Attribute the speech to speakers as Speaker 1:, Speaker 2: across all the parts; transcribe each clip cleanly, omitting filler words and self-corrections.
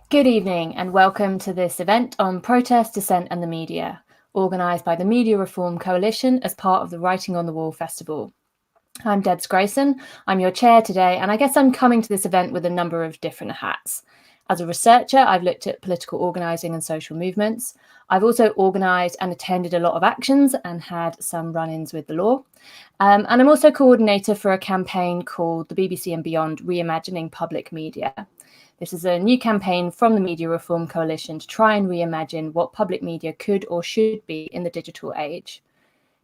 Speaker 1: Good evening and welcome to this event on protest, dissent and the media, organised by the Media Reform Coalition as part of the Writing on the Wall Festival. I'm Debs Grayson, I'm your chair today, and I guess I'm coming to this event with a number of different hats. As a researcher, I've looked at political organising and social movements. I've also organised and attended a lot of actions and had some run-ins with the law. And I'm also coordinator for a campaign called the BBC and Beyond Reimagining Public Media. This is a new campaign from the Media Reform Coalition to try and reimagine what public media could or should be in the digital age.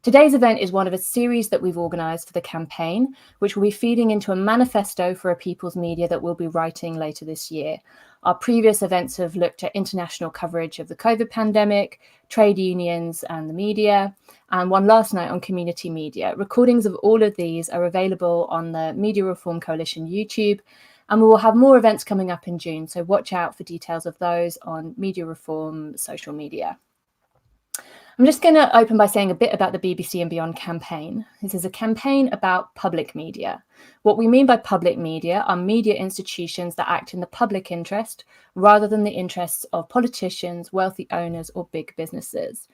Speaker 1: Today's event is one of a series that we've organised for the campaign, which will be feeding into a manifesto for a people's media that we'll be writing later this year. Our previous events have looked at international coverage of the COVID pandemic, trade unions and the media, and one last night on community media. Recordings of all of these are available on the Media Reform Coalition YouTube, and we will have more events coming up in June, so watch out for details of those on Media Reform social media. I'm just going to open by saying a bit about the BBC and Beyond campaign. This is a campaign about public media. What we mean by public media are media institutions that act in the public interest rather than the interests of politicians, wealthy owners, or big businesses.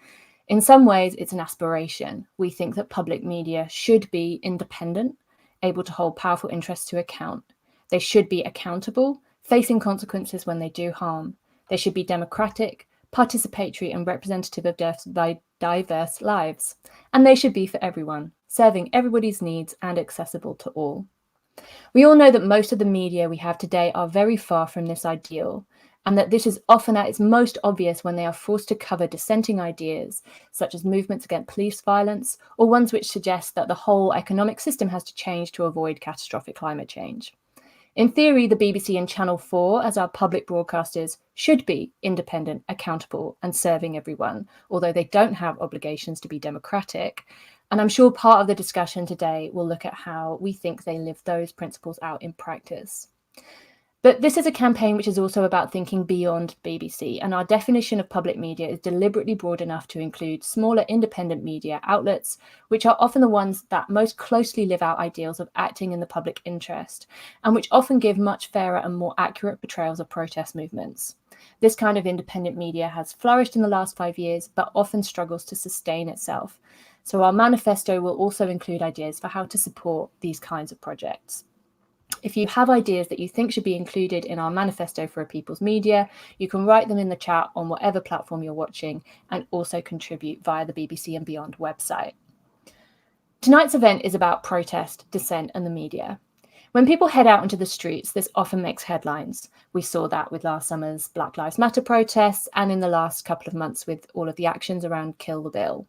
Speaker 1: In some ways, it's an aspiration. We think that public media should be independent, able to hold powerful interests to account. They should be accountable, facing consequences when they do harm. They should be democratic, participatory and representative of diverse lives. And they should be for everyone, serving everybody's needs and accessible to all. We all know that most of the media we have today are very far from this ideal, and that this is often at its most obvious when they are forced to cover dissenting ideas, such as movements against police violence, or ones which suggest that the whole economic system has to change to avoid catastrophic climate change. In theory, the BBC and Channel 4, as our public broadcasters, should be independent, accountable and serving everyone, although they don't have obligations to be democratic. And I'm sure part of the discussion today will look at how we think they live those principles out in practice. But this is a campaign which is also about thinking beyond BBC, and our definition of public media is deliberately broad enough to include smaller independent media outlets, which are often the ones that most closely live out ideals of acting in the public interest, and which often give much fairer and more accurate portrayals of protest movements. This kind of independent media has flourished in the last 5 years, but often struggles to sustain itself. So our manifesto will also include ideas for how to support these kinds of projects. If you have ideas that you think should be included in our manifesto for a people's media, you can write them in the chat on whatever platform you're watching and also contribute via the BBC and Beyond website. Tonight's event is about protest, dissent and the media. When people head out into the streets, this often makes headlines. We saw that with last summer's Black Lives Matter protests and in the last couple of months with all of the actions around Kill the Bill.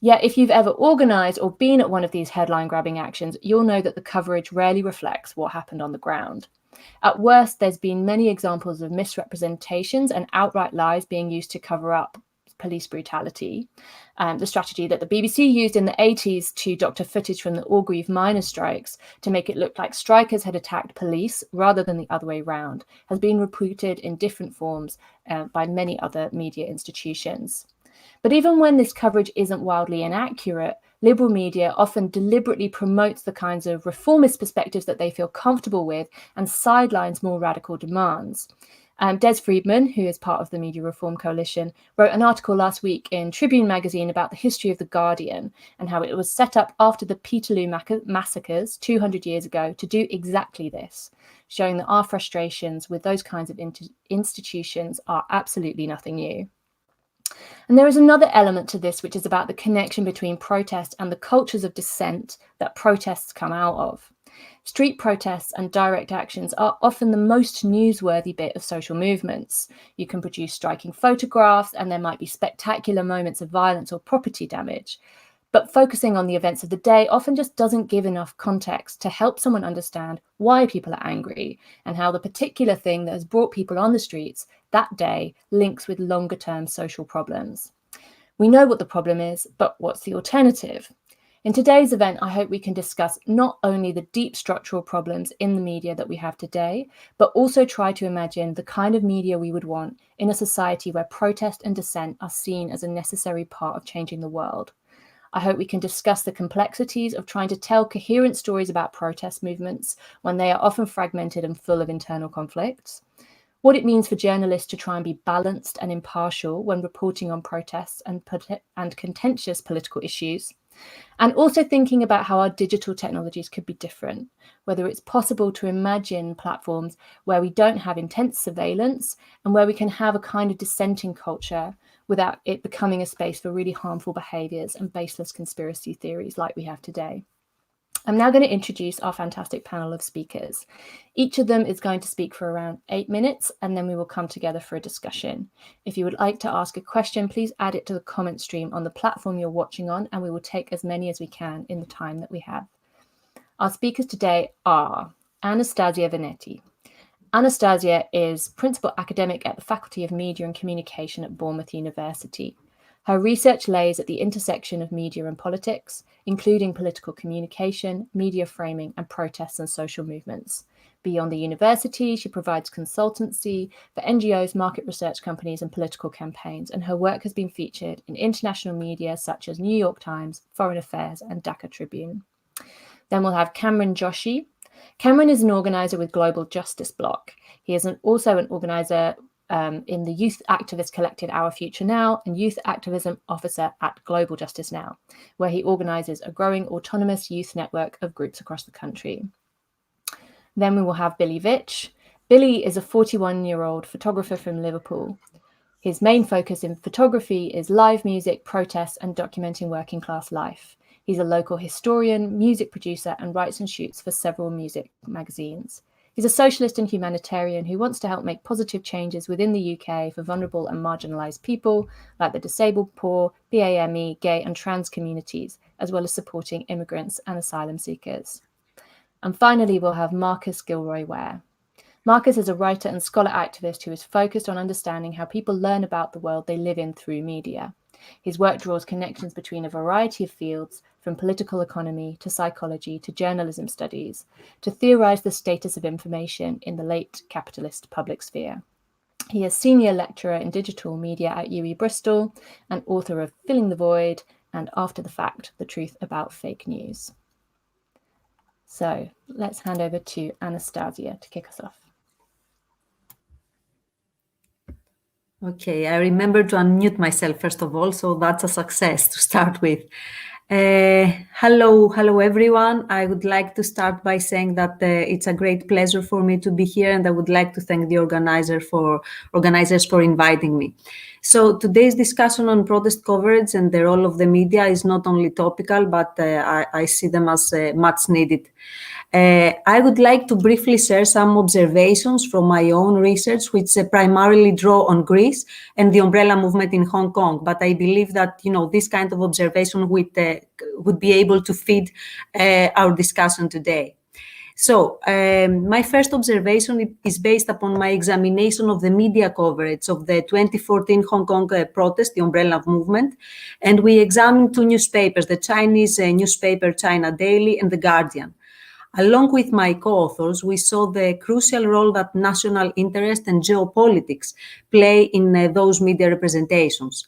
Speaker 1: Yet if you've ever organised or been at one of these headline-grabbing actions, you'll know that the coverage rarely reflects what happened on the ground. At worst, there's been many examples of misrepresentations and outright lies being used to cover up police brutality. The strategy that the BBC used in the 80s to doctor footage from the Orgreave miners' strikes to make it look like strikers had attacked police rather than the other way round has been repeated in different forms by many other media institutions. But even when this coverage isn't wildly inaccurate, liberal media often deliberately promotes the kinds of reformist perspectives that they feel comfortable with and sidelines more radical demands. Des Friedman, who is part of the Media Reform Coalition, wrote an article last week in Tribune magazine about the history of The Guardian and how it was set up after the Peterloo massacres 200 years ago to do exactly this, showing that our frustrations with those kinds of institutions are absolutely nothing new. And there is another element to this, which is about the connection between protest and the cultures of dissent that protests come out of. Street protests and direct actions are often the most newsworthy bit of social movements. You can produce striking photographs and there might be spectacular moments of violence or property damage. But focusing on the events of the day often just doesn't give enough context to help someone understand why people are angry and how the particular thing that has brought people on the streets that day links with longer-term social problems. We know what the problem is, but what's the alternative? In today's event, I hope we can discuss not only the deep structural problems in the media that we have today, but also try to imagine the kind of media we would want in a society where protest and dissent are seen as a necessary part of changing the world. I hope we can discuss the complexities of trying to tell coherent stories about protest movements when they are often fragmented and full of internal conflicts. what it means for journalists to try and be balanced and impartial when reporting on protests and contentious political issues, and also thinking about how our digital technologies could be different, whether it's possible to imagine platforms where we don't have intense surveillance and where we can have a kind of dissenting culture without it becoming a space for really harmful behaviours and baseless conspiracy theories like we have today. I'm now going to introduce our fantastic panel of speakers. Each of them is going to speak for around 8 minutes, and then we will come together for a discussion. If you would like to ask a question, please add it to the comment stream on the platform you're watching on, and we will take as many as we can in the time that we have. Our speakers today are Anatasia Veneti. Anatasia is Principal Academic at the Faculty of Media and Communication at Bournemouth University. Her research lays at the intersection of media and politics, including political communication, media framing, and protests and social movements. Beyond the university, she provides consultancy for NGOs, market research companies, and political campaigns, and her work has been featured in international media such as New York Times, Foreign Affairs, and Dhaka Tribune. Then we'll have Cameron Joshi. Cameron is an organiser with Global Justice Bloc. He is also an organiser in the youth activist collective Our Future Now and youth activism officer at Global Justice Now, where he organises a growing autonomous youth network of groups across the country. Then we will have Billy Vitch. Billy is a 41-year-old photographer from Liverpool. His main focus in photography is live music, protests, and documenting working class life. He's a local historian, music producer, and writes and shoots for several music magazines. He's a socialist and humanitarian who wants to help make positive changes within the UK for vulnerable and marginalised people like the disabled, poor, BAME, gay and trans communities, as well as supporting immigrants and asylum seekers. And finally, we'll have Marcus Gilroy-Ware. Marcus is a writer and scholar activist who is focused on understanding how people learn about the world they live in through media. His work draws connections between a variety of fields, from political economy to psychology to journalism studies, to theorise the status of information in the late capitalist public sphere. He is senior lecturer in digital media at UE Bristol and author of Filling the Void and After the Fact, The Truth About Fake News. So let's hand over to Anatasia to kick us off.
Speaker 2: Okay, I remember to unmute myself first of all, so that's a success to start with. Hello everyone. I would like to start by saying that it's a great pleasure for me to be here, and I would like to thank the organizers for inviting me. So today's discussion on protest coverage and the role of the media is not only topical, but I see them as much needed. I would like to briefly share some observations from my own research, which primarily draw on Greece and the umbrella movement in Hong Kong. But I believe that, this kind of observation would be able to feed our discussion today. So my first observation is based upon my examination of the media coverage of the 2014 Hong Kong protest, the umbrella movement. And we examined two newspapers, the Chinese newspaper China Daily and The Guardian. Along with my co-authors, we saw the crucial role that national interest and geopolitics play in those media representations.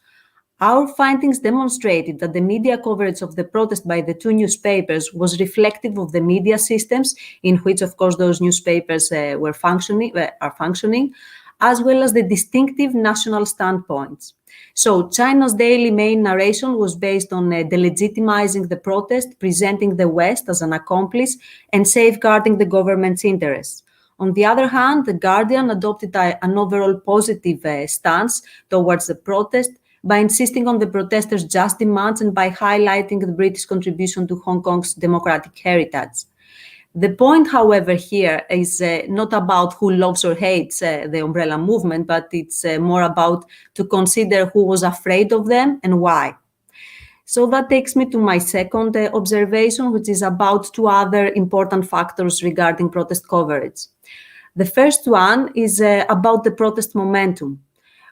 Speaker 2: Our findings demonstrated that the media coverage of the protest by the two newspapers was reflective of the media systems in which, of course, those newspapers are functioning, as well as the distinctive national standpoints. So China's daily main narration was based on delegitimizing the protest, presenting the West as an accomplice, and safeguarding the government's interests. On the other hand, The Guardian adopted an overall positive stance towards the protest by insisting on the protesters' just demands and by highlighting the British contribution to Hong Kong's democratic heritage. The point, however, here is not about who loves or hates the umbrella movement, but it's more about to consider who was afraid of them and why. So that takes me to my second observation, which is about two other important factors regarding protest coverage. The first one is about the protest momentum.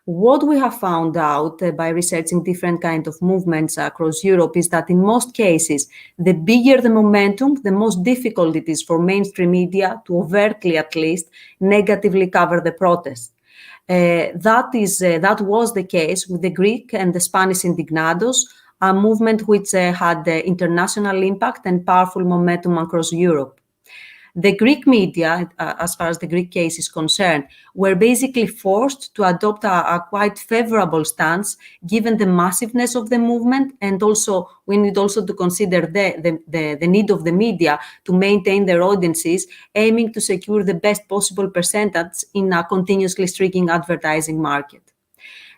Speaker 2: What we have found out by researching different kinds of movements across Europe is that in most cases, the bigger the momentum, the most difficult it is for mainstream media to overtly, at least, negatively cover the protest. That was the case with the Greek and the Spanish Indignados, a movement which had international impact and powerful momentum across Europe. The Greek media, as far as the Greek case is concerned, were basically forced to adopt a quite favorable stance given the massiveness of the movement, and also we need also to consider the need of the media to maintain their audiences, aiming to secure the best possible percentage in a continuously shrinking advertising market.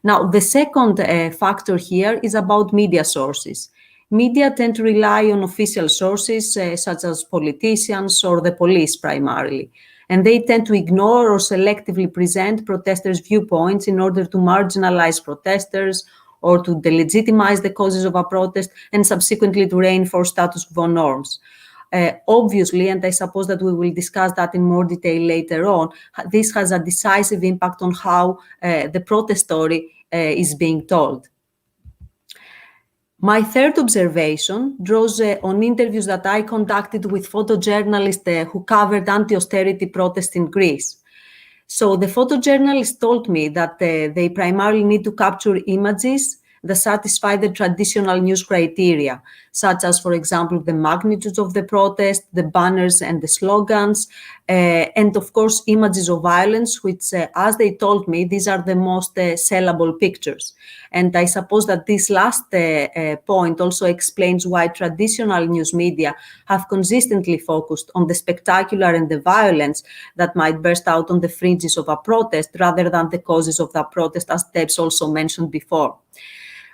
Speaker 2: Now, the second factor here is about media sources. Media tend to rely on official sources such as politicians or the police primarily, and they tend to ignore or selectively present protesters' viewpoints in order to marginalize protesters or to delegitimize the causes of a protest and subsequently to reinforce status quo norms. Obviously, and I suppose that we will discuss that in more detail later on, this has a decisive impact on how the protest story is being told. My third observation draws on interviews that I conducted with photojournalists who covered anti-austerity protests in Greece. So the photojournalists told me that they primarily need to capture images that satisfy the traditional news criteria, such as, for example, the magnitude of the protest, the banners and the slogans, and of course, images of violence, which, as they told me, these are the most sellable pictures. And I suppose that this last point also explains why traditional news media have consistently focused on the spectacular and the violence that might burst out on the fringes of a protest rather than the causes of that protest, as Debs also mentioned before.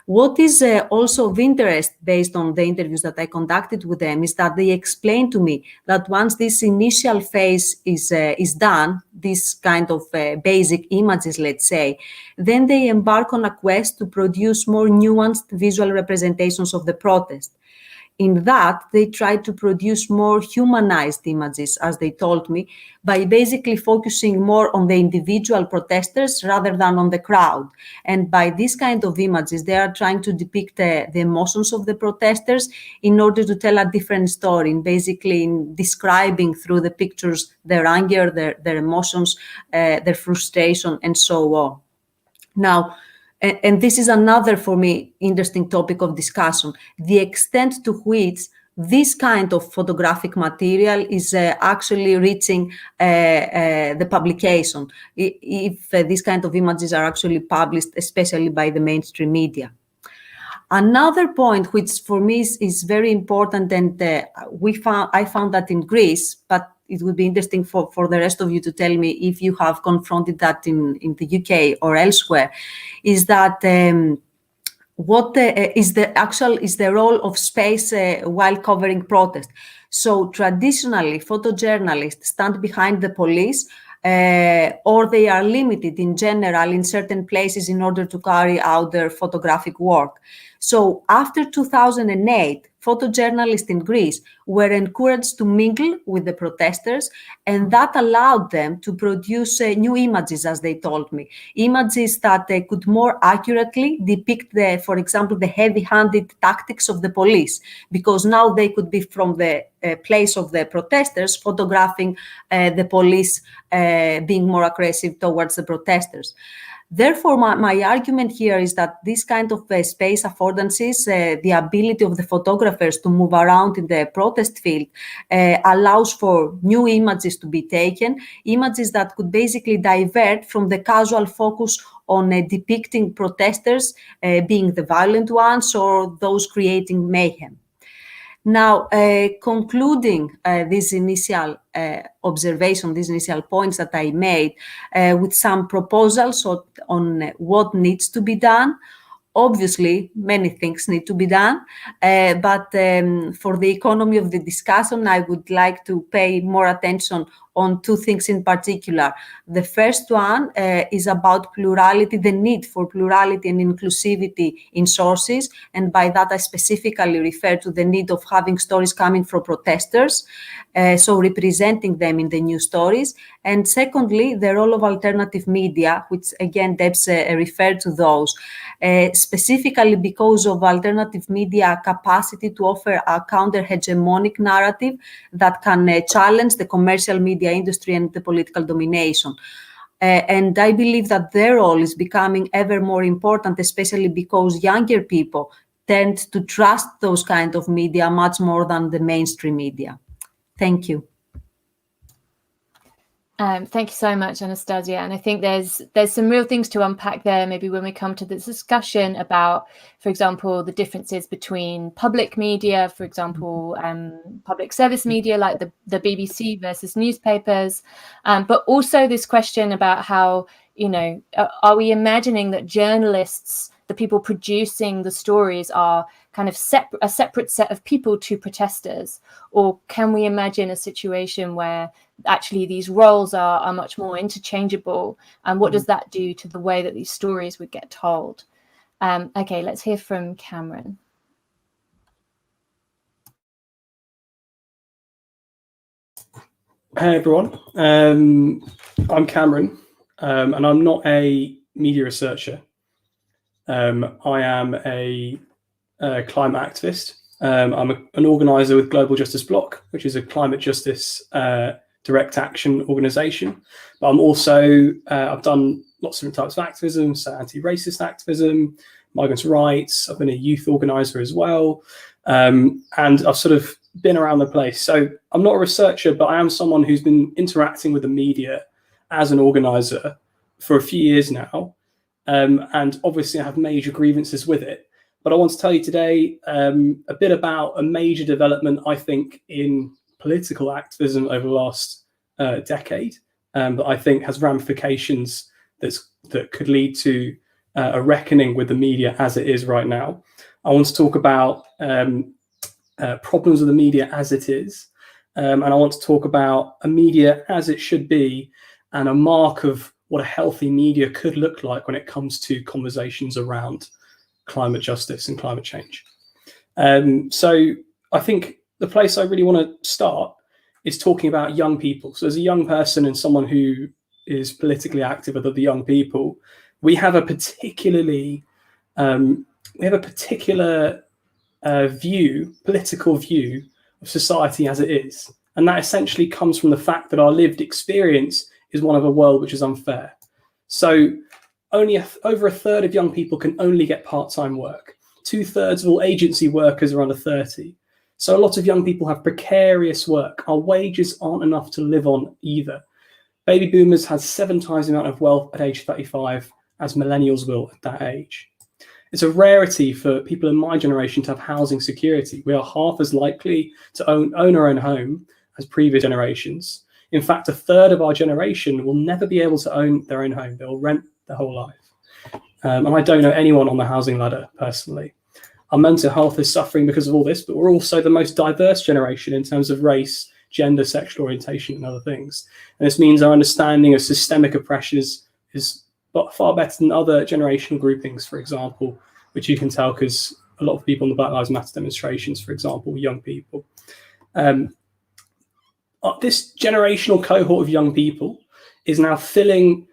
Speaker 2: What is also of interest, based on the interviews that I conducted with them, is that they explained to me that once this initial phase is done, this kind of basic images, let's say, then they embark on a quest to produce more nuanced visual representations of the protest. In that, they tried to produce more humanized images, as they told me, by basically focusing more on the individual protesters rather than on the crowd. And by this kind of images, they are trying to depict the emotions of the protesters in order to tell a different story, and basically in describing through the pictures their anger, their emotions, their frustration, and so on. Now, and this is another, for me, interesting topic of discussion, the extent to which this kind of photographic material is actually reaching the publication, if these kind of images are actually published, especially by the mainstream media. Another point, which for me is very important, and I found that in Greece, but it would be interesting for the rest of you to tell me if you have confronted that in the UK or elsewhere, is that what is the role of space while covering protest. So traditionally, photojournalists stand behind the police, or they are limited in general in certain places in order to carry out their photographic work. So after 2008, photojournalists in Greece were encouraged to mingle with the protesters, and that allowed them to produce new images, as they told me, images that could more accurately depict, for example, the heavy-handed tactics of the police, because now they could be from the place of the protesters photographing the police being more aggressive towards the protesters. Therefore, my argument here is that this kind of space affordances, the ability of the photographers to move around in the protest field, allows for new images to be taken, images that could basically divert from the casual focus on depicting protesters being the violent ones or those creating mayhem. Now, concluding this initial observation, these initial points that I made, with some proposals on what needs to be done. Obviously, many things need to be done, but for the economy of the discussion, I would like to pay more attention on two things in particular. The first one is about plurality, the need for plurality and inclusivity in sources, and by that I specifically refer to the need of having stories coming from protesters, so representing them in the news stories. And secondly, the role of alternative media, which again Debs referred to those, specifically because of alternative media capacity to offer a counter-hegemonic narrative that can challenge the commercial media industry and the political domination. And I believe that their role is becoming ever more important, especially because younger people tend to trust those kind of media much more than the mainstream media. Thank you.
Speaker 1: Thank you so much, Anastasia. And I think there's some real things to unpack there, maybe when we come to this discussion about, for example, the differences between public media, for example, public service media like the BBC versus newspapers, but also this question about how, are we imagining that journalists, the people producing the stories, are kind of a separate set of people to protesters? Or can we imagine a situation where actually these roles are much more interchangeable? And what does that do to the way that these stories would get told? Okay, let's hear from Cameron.
Speaker 3: Hey everyone, I'm Cameron, and I'm not a media researcher. I am a climate activist. I'm an organizer with Global Justice Bloc, which is a climate justice direct action organization. But I'm also, I've done lots of different types of activism, so anti-racist activism, migrants' rights. I've been a youth organizer as well. And I've sort of been around the place. So I'm not a researcher, but I am someone who's been interacting with the media as an organizer for a few years now. And obviously I have major grievances with it. But I want to tell you today a bit about a major development, I think, in political activism over the last decade that I think has ramifications that could lead to a reckoning with the media as it is right now. I want to talk about problems with the media as it is, and I want to talk about a media as it should be and a mark of what a healthy media could look like when it comes to conversations around climate justice and climate change. So I think the place I really want to start is talking about young people. So as a young person and someone who is politically active with other young people, we have a particular political view of society as it is. And that essentially comes from the fact that our lived experience is one of a world which is unfair. So only over a third of young people can only get part-time work. 2/3 of all agency workers are under 30. So a lot of young people have precarious work. Our wages aren't enough to live on either. Baby boomers has 7 times the amount of wealth at age 35 as millennials will at that age. It's a rarity for people in my generation to have housing security. We are half as likely to own our own home as previous generations. In fact, 1/3 of our generation will never be able to own their own home. They'll rent their whole life. And I don't know anyone on the housing ladder personally. Our mental health is suffering because of all this, but we're also the most diverse generation in terms of race, gender, sexual orientation, and other things. And this means our understanding of systemic oppressions is far better than other generational groupings, for example, which you can tell because a lot of people in the Black Lives Matter demonstrations, for example, were young people. This generational cohort of young people is now filling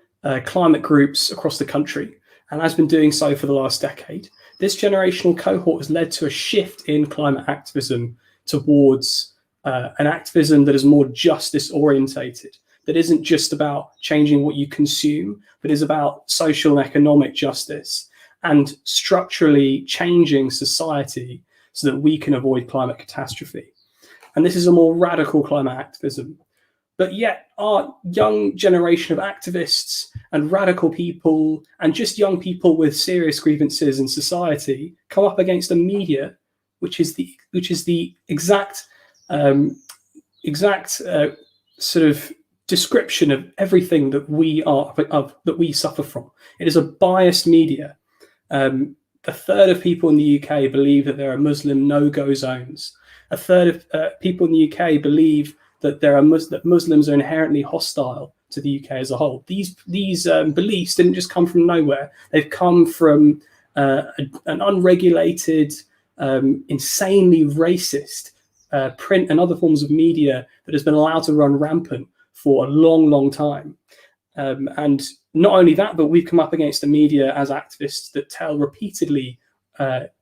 Speaker 3: climate groups across the country and has been doing so for the last decade. This generational cohort has led to a shift in climate activism towards an activism that is more justice orientated, that isn't just about changing what you consume, but is about social and economic justice and structurally changing society so that we can avoid climate catastrophe. And this is a more radical climate activism. But yet our young generation of activists and radical people and just young people with serious grievances in society come up against a media which is the exact sort of description of everything that we suffer from. It is a biased media. 1/3 of people in the UK believe that there are Muslim no-go zones. 1/3 of people in the UK believe that that Muslims are inherently hostile to the UK as a whole. These beliefs didn't just come from nowhere. They've come from an unregulated, insanely racist print and other forms of media that has been allowed to run rampant for a long, long time. And not only that, but we've come up against the media as activists that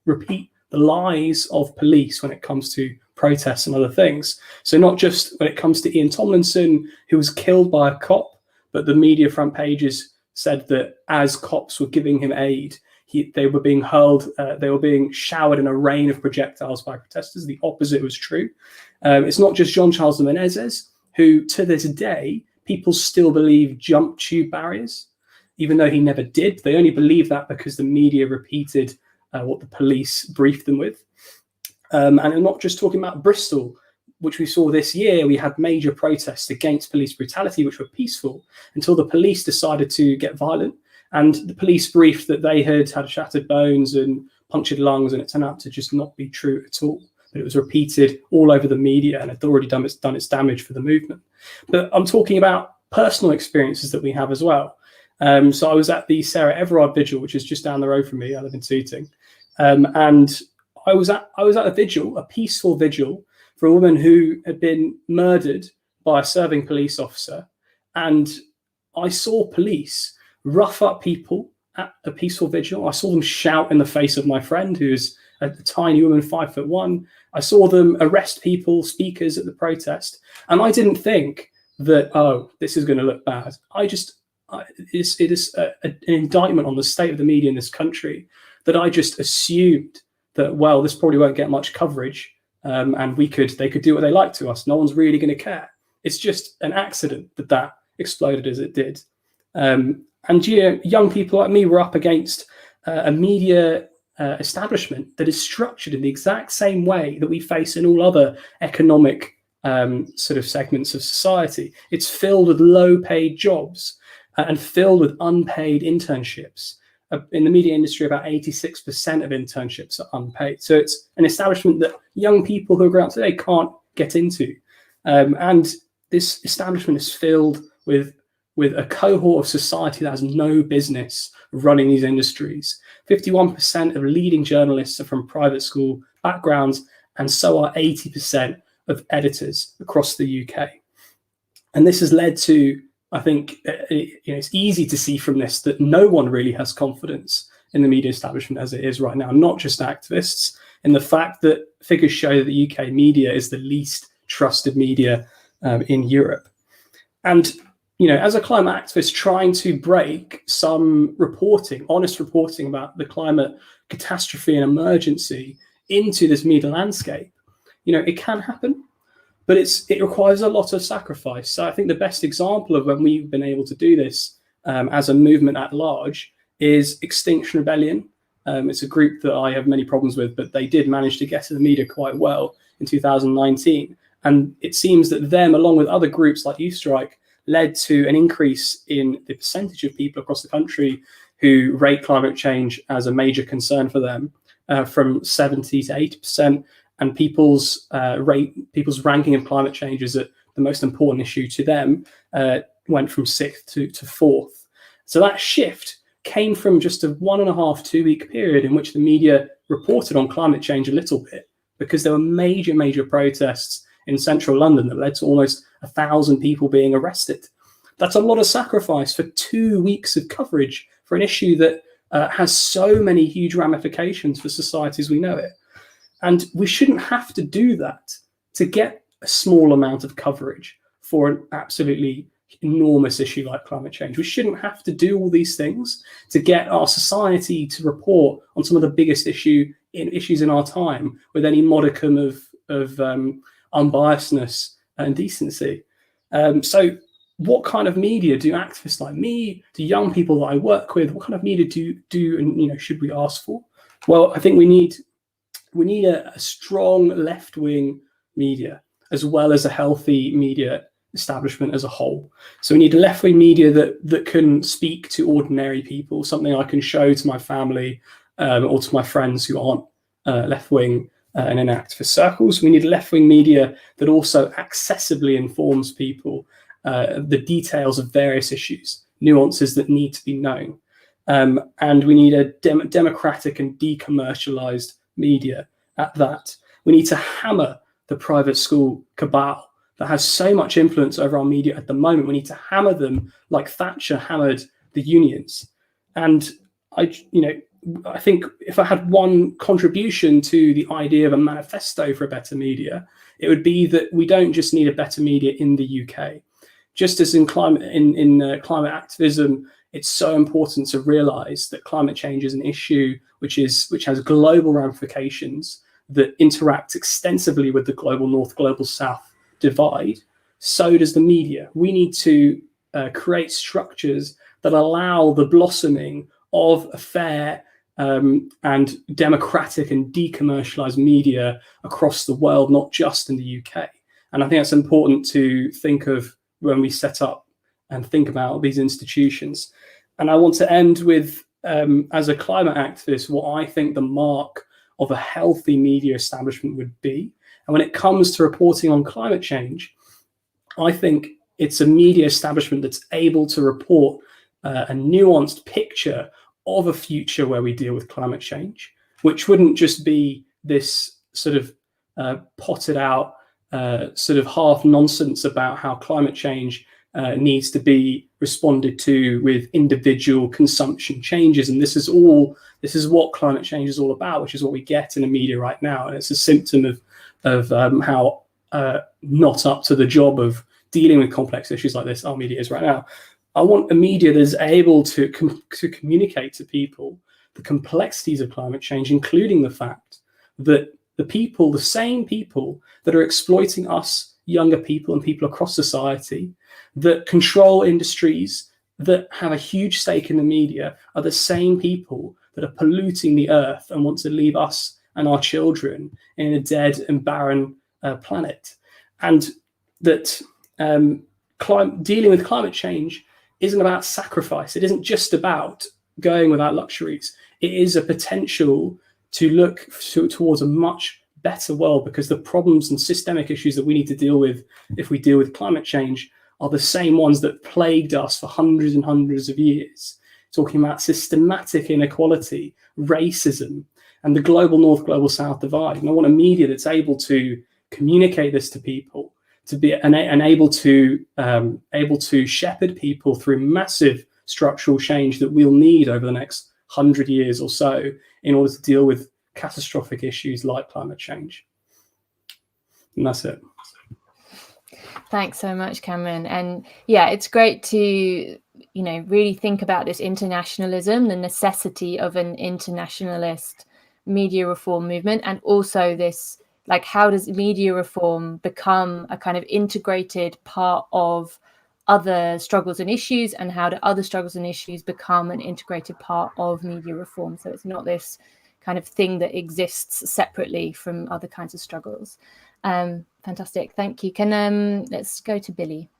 Speaker 3: repeat the lies of police when it comes to protests and other things. So not just when it comes to Ian Tomlinson, who was killed by a cop, but the media front pages said that as cops were giving him aid, they were being showered in a rain of projectiles by protesters. The opposite was true. It's not just Jean Charles de Menezes, who to this day people still believe jumped tube barriers, even though he never did. They only believe that because the media repeated what the police briefed them with. And I'm not just talking about Bristol, which we saw this year. We had major protests against police brutality, which were peaceful, until the police decided to get violent. And the police briefed that they had shattered bones and punctured lungs, and it turned out to just not be true at all. But it was repeated all over the media, and it had already done its damage for the movement. But I'm talking about personal experiences that we have as well. So I was at the Sarah Everard Vigil, which is just down the road from me. I live in Tooting, and I was at a vigil, a peaceful vigil, for a woman who had been murdered by a serving police officer. And I saw police rough up people at a peaceful vigil. I saw them shout in the face of my friend, who's a tiny woman, 5'1". I saw them arrest people, speakers at the protest. And I didn't think that, oh, this is going to look bad. It is an indictment on the state of the media in this country that I just assumed that, well, this probably won't get much coverage, and they could do what they like to us. No one's really going to care. It's just an accident that exploded as it did. And young people like me were up against a media establishment that is structured in the exact same way that we face in all other economic sort of segments of society. It's filled with low-paid jobs and filled with unpaid internships. In the media industry, about 86% of internships are unpaid. So it's an establishment that young people who are growing up today can't get into. And this establishment is filled with a cohort of society that has no business running these industries. 51% of leading journalists are from private school backgrounds, and so are 80% of editors across the UK. And this has led to, I think, it's easy to see from this that no one really has confidence in the media establishment as it is right now, not just activists, in the fact that figures show that the UK media is the least trusted media in Europe. And, as a climate activist trying to break some reporting, honest reporting about the climate catastrophe and emergency into this media landscape, it can happen. But it requires a lot of sacrifice. So I think the best example of when we've been able to do this as a movement at large is Extinction Rebellion. It's a group that I have many problems with, but they did manage to get to the media quite well in 2019. And it seems that them, along with other groups like Youth Strike, led to an increase in the percentage of people across the country who rate climate change as a major concern for them, from 70 to 80%. And people's ranking of climate change as the most important issue to them went from 6th to 4th. So that shift came from just a 1.5, 2 week period in which the media reported on climate change a little bit, because there were major protests in central London that led to almost 1,000 people being arrested. That's a lot of sacrifice for 2 weeks of coverage for an issue that has so many huge ramifications for society as we know it. And we shouldn't have to do that to get a small amount of coverage for an absolutely enormous issue like climate change. We shouldn't have to do all these things to get our society to report on some of the biggest issues in our time with any modicum of unbiasedness and decency. So what kind of media do activists like me, do young people that I work with, what kind of media do and should we ask for? Well, I think we need a strong left-wing media as well as a healthy media establishment as a whole. So we need a left-wing media that can speak to ordinary people, something I can show to my family or to my friends who aren't left-wing and in activist circles. We need a left-wing media that also accessibly informs people the details of various issues, nuances that need to be known. And we need a democratic and decommercialized media at that. We need to hammer the private school cabal that has so much influence over our media at the moment. We need to hammer them like Thatcher hammered the unions. And I think if I had one contribution to the idea of a manifesto for a better media, it would be that we don't just need a better media in the UK. Just as in climate activism, it's so important to realize that climate change is an issue which has global ramifications that interact extensively with the global north, global south divide. so does the media. We need to create structures that allow the blossoming of a fair and democratic and decommercialized media across the world, not just in the UK. And I think that's important to think of when we set up and think about these institutions. And I want to end with, as a climate activist, what I think the mark of a healthy media establishment would be. And when it comes to reporting on climate change, I think it's a media establishment that's able to report a nuanced picture of a future where we deal with climate change, which wouldn't just be this sort of potted out sort of half nonsense about how climate change needs to be responded to with individual consumption changes. And this is what climate change is all about, which is what we get in the media right now. And it's a symptom of how not up to the job of dealing with complex issues like this our media is right now. I want a media that is able to communicate to people the complexities of climate change, including the fact that the same people that are exploiting us, younger people and people across society, that control industries, that have a huge stake in the media, are the same people that are polluting the earth and want to leave us and our children in a dead and barren planet. And that dealing with climate change isn't about sacrifice. It isn't just about going without luxuries. It is a potential to look towards a much better world, because the problems and systemic issues that we need to deal with if we deal with climate change are the same ones that plagued us for hundreds and hundreds of years. Talking about systematic inequality, racism, and the global north, global south divide. And I want a media that's able to communicate this to people, to be able to shepherd people through massive structural change that we'll need over the next 100 years or so in order to deal with catastrophic issues like climate change. And that's it.
Speaker 1: Thanks so much, Cameron. And yeah, it's great to, really think about this internationalism, the necessity of an internationalist media reform movement, and also this, like, how does media reform become a kind of integrated part of other struggles and issues, and how do other struggles and issues become an integrated part of media reform? So it's not this kind of thing that exists separately from other kinds of struggles. Fantastic, thank you. Let's go to Billy.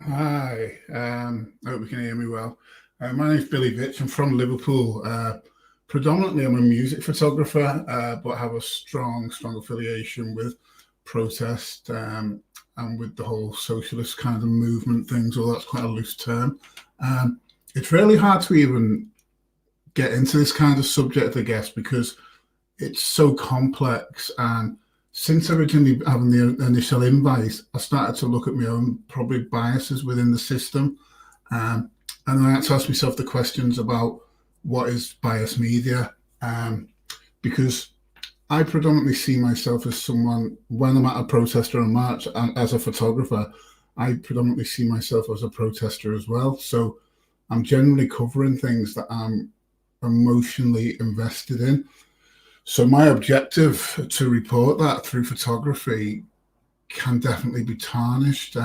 Speaker 4: Hi, I hope you can hear me well. My name's Billy Vitch. I'm from Liverpool. Predominantly, I'm a music photographer, but have a strong affiliation with protest and with the whole socialist kind of movement things, although that's quite a loose term. It's really hard to even get into this kind of subject, I guess, because it's so complex. And since originally having the initial invite, I started to look at my own probably biases within the system. And I had to ask myself the questions about what is biased media, because I predominantly see myself as someone, when I'm at a protest or a march, and as a photographer, I predominantly see myself as a protester as well. So I'm generally covering things that I'm emotionally invested in. So my objective to report that through photography can definitely be tarnished.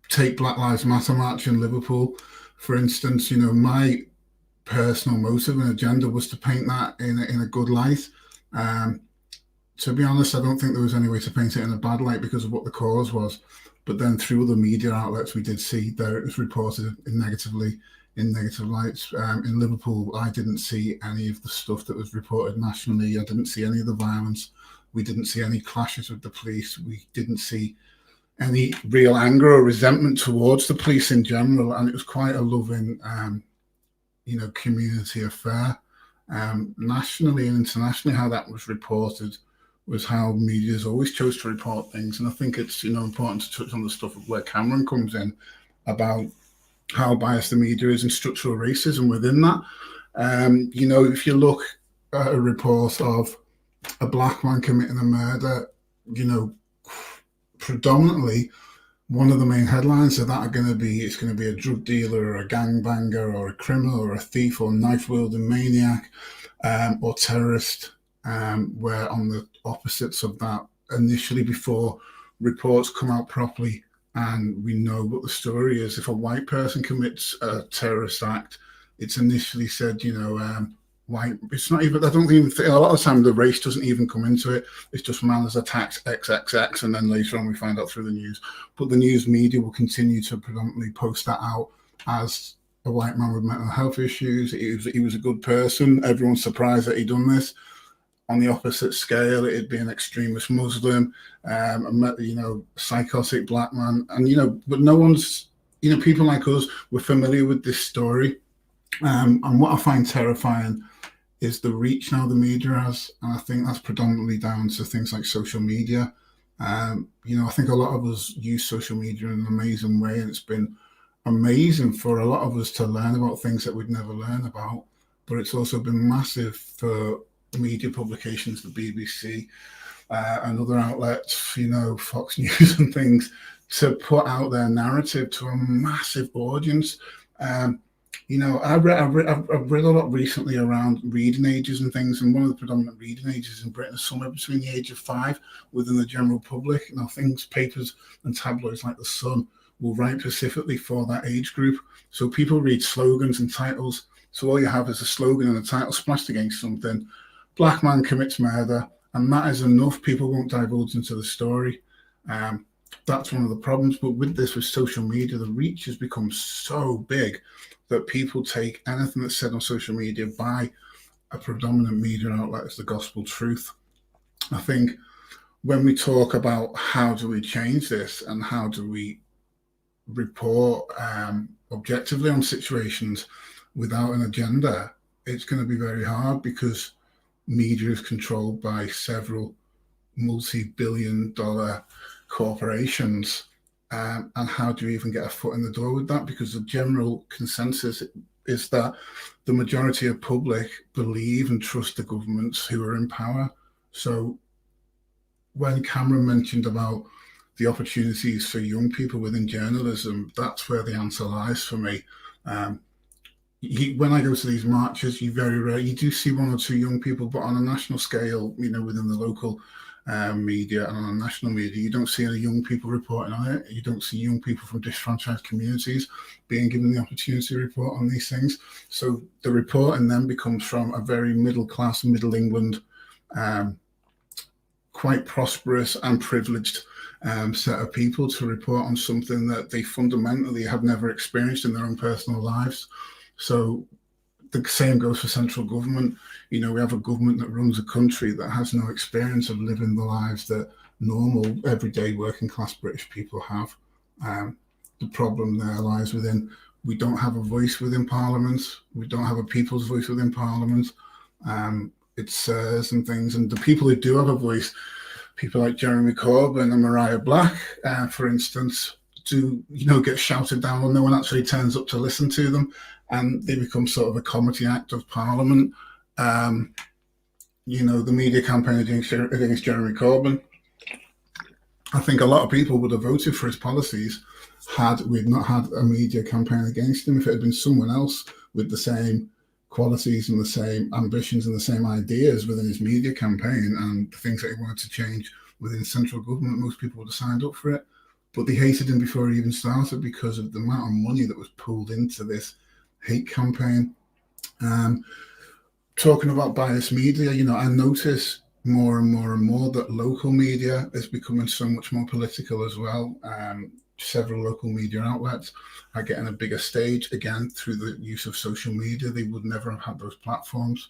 Speaker 4: Take Black Lives Matter march in Liverpool, for instance. My personal motive and agenda was to paint that in a good light. To be honest, I don't think there was any way to paint it in a bad light because of what the cause was. But then through other media outlets, we did see that it was reported in negative lights. In Liverpool, I didn't see any of the stuff that was reported nationally. I didn't see any of the violence. We didn't see any clashes with the police. We didn't see any real anger or resentment towards the police in general. And it was quite a loving, community affair. Nationally and internationally, how that was reported was how media's always chose to report things. And I think it's, important to touch on the stuff of where Cameron comes in about how biased the media is and structural racism within that. If you look at a report of a black man committing a murder, predominantly one of the main headlines of that are going to be, it's going to be a drug dealer or a gangbanger or a criminal or a thief or knife-wielding maniac or terrorist, where on the opposites of that, initially, before reports come out properly and we know what the story is. If a white person commits a terrorist act, it's initially said, white. It's not even. I don't even think a lot of the time the race doesn't even come into it. It's just man has attacked XXX, and then later on we find out through the news. But the news media will continue to predominantly post that out as a white man with mental health issues. He was a good person. Everyone's surprised that he'd done this. On the opposite scale, it'd be an extremist Muslim, psychotic black man, and but no one's, people like us, we're familiar with this story, and what I find terrifying is the reach now the media has, and I think that's predominantly down to things like social media. I think a lot of us use social media in an amazing way, and it's been amazing for a lot of us to learn about things that we'd never learn about, but it's also been massive for media publications, the BBC and other outlets, Fox News and things, to put out their narrative to a massive audience. I've read a lot recently around reading ages and things, and one of the predominant reading ages in Britain is somewhere between the age of 5 within the general public. Now, papers and tabloids like The Sun will write specifically for that age group. So people read slogans and titles. So all you have is a slogan and a title splashed against something. Black man commits murder, and that is enough. People won't divulge into the story. That's one of the problems. But with social media, the reach has become so big that people take anything that's said on social media by a predominant media outlet as the gospel truth. I think when we talk about how do we change this and how do we report objectively on situations without an agenda, it's going to be very hard, because media is controlled by several multi-billion-dollar corporations. And how do you even get a foot in the door with that? Because the general consensus is that the majority of public believe and trust the governments who are in power. So when Cameron mentioned about the opportunities for young people within journalism, that's where the answer lies for me. When I go to these marches, you do see one or two young people, but on a national scale, within the local media and on a national media, you don't see any young people reporting on it. You don't see young people from disenfranchised communities being given the opportunity to report on these things. So the reporting then becomes from a very middle class, Middle England, quite prosperous and privileged set of people to report on something that they fundamentally have never experienced in their own personal lives. So the same goes for central government. We have a government that runs a country that has no experience of living the lives that normal, everyday working class British people have. The problem there lies within, we don't have a voice within Parliament. We don't have a people's voice within Parliament. It's sirs and things. And the people who do have a voice, people like Jeremy Corbyn and Mariah Black, for instance, do get shouted down, or no one actually turns up to listen to them, and they become sort of a comedy act of Parliament. The media campaign against Jeremy Corbyn, I think a lot of people would have voted for his policies had we not had a media campaign against him. If it had been someone else with the same qualities and the same ambitions and the same ideas within his media campaign and the things that he wanted to change within central government, most people would have signed up for it. But they hated him before he even started because of the amount of money that was pulled into this hate campaign. Talking about biased media, I notice more and more and more that local media is becoming so much more political as well. Several local media outlets are getting a bigger stage, again, through the use of social media. They would never have had those platforms.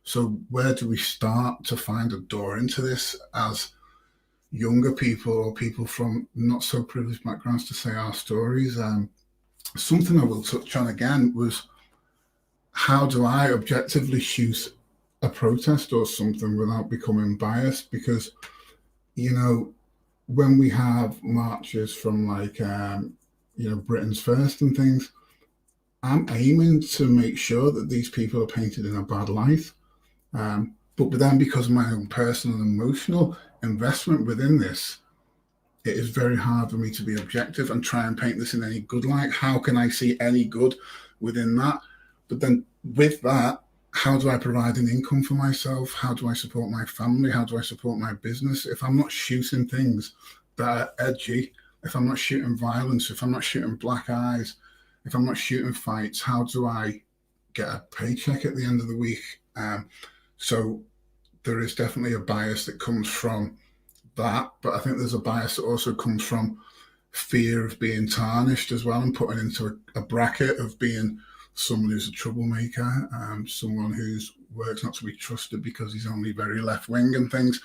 Speaker 4: So where do we start to find a door into this as younger people or people from not so privileged backgrounds to say our stories? Something I will touch on again was, how do I objectively shoot a protest or something without becoming biased? Because, when we have marches from Britain's First and things, I'm aiming to make sure that these people are painted in a bad light. But then, because of my own personal and emotional investment within this, it is very hard for me to be objective and try and paint this in any good light. How can I see any good within that? But then with that, how do I provide an income for myself? How do I support my family? How do I support my business? If I'm not shooting things that are edgy, if I'm not shooting violence, if I'm not shooting black eyes, if I'm not shooting fights, how do I get a paycheck at the end of the week? So there is definitely a bias that comes from that, but I think there's a bias that also comes from fear of being tarnished as well, and putting into a bracket of being someone who's a troublemaker, someone whose work's not to be trusted because he's only very left-wing and things.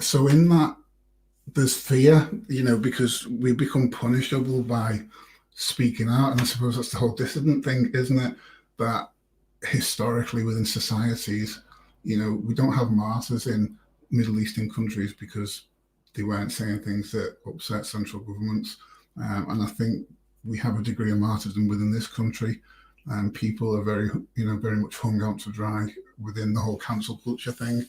Speaker 4: So in that, there's fear, you know, because we become punishable by speaking out. And I suppose that's the whole dissident thing, isn't it? That historically within societies, you know, we don't have martyrs in Middle Eastern countries because they weren't saying things that upset central governments. And I think we have a degree of martyrdom within this country, and people are very much hung out to dry within the whole cancel culture thing.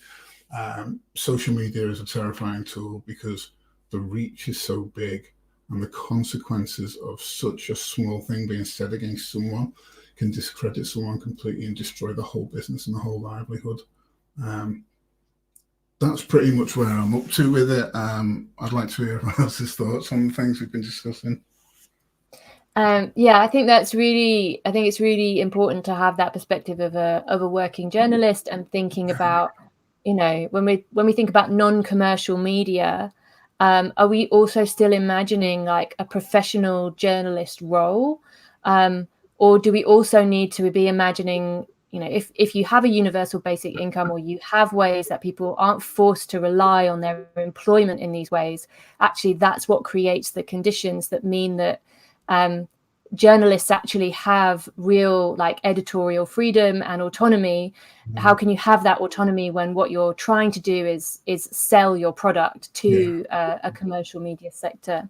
Speaker 4: Social media is a terrifying tool because the reach is so big, and the consequences of such a small thing being said against someone can discredit someone completely and destroy the whole business and the whole livelihood. That's pretty much where I'm up to with it. I'd like to hear everyone else's thoughts on the things we've been discussing.
Speaker 1: Yeah, I think it's really important to have that perspective of a working journalist, and thinking about, you know, when we think about non-commercial media, are we also still imagining like a professional journalist role, or do we also need to be imagining, you know, if you have a universal basic income, or you have ways that people aren't forced to rely on their employment in these ways, actually that's what creates the conditions that mean that journalists actually have real like editorial freedom and autonomy. How can you have that autonomy when what you're trying to do is sell your product to a commercial media sector?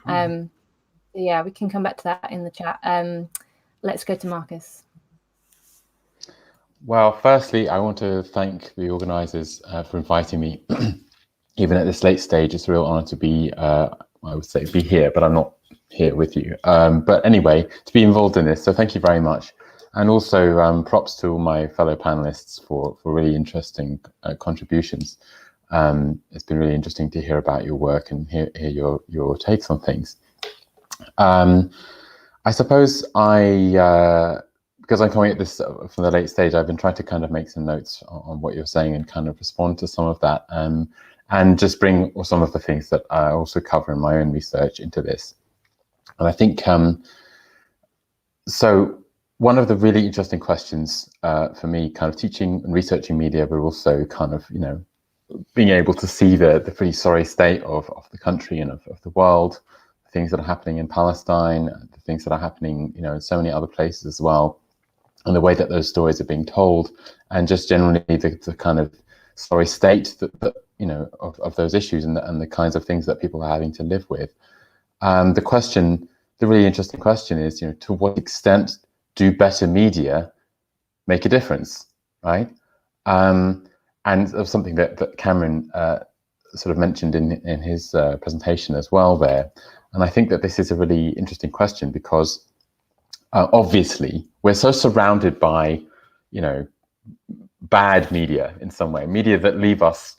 Speaker 1: Yeah, we can come back to that in the chat. Let's go to Marcus.
Speaker 5: Well, firstly, I want to thank the organisers for inviting me. Even at this late stage, it's a real honour to be, I would say, be here, but I'm not here with you. But anyway, to be involved in this, so thank you very much. And also props to all my fellow panelists for really interesting contributions. It's been really interesting to hear about your work and hear your takes on things. I suppose because I'm coming at this from the late stage, I've been trying to kind of make some notes on what you're saying and kind of respond to some of that, and just bring some of the things that I also cover in my own research into this. And I think, so one of the really interesting questions for me, kind of teaching and researching media, but also kind of, you know, being able to see the pretty sorry state of the country and of the world, the things that are happening in Palestine, the things that are happening, you know, in so many other places as well, and the way that those stories are being told, and just generally the kind of sorry state that you know, of those issues and the kinds of things that people are having to live with. The really interesting question is, you know, to what extent do better media make a difference, right? And of something that Cameron sort of mentioned in his presentation as well there. And I think that this is a really interesting question because obviously we're so surrounded by, you know, bad media in some way, media that leave us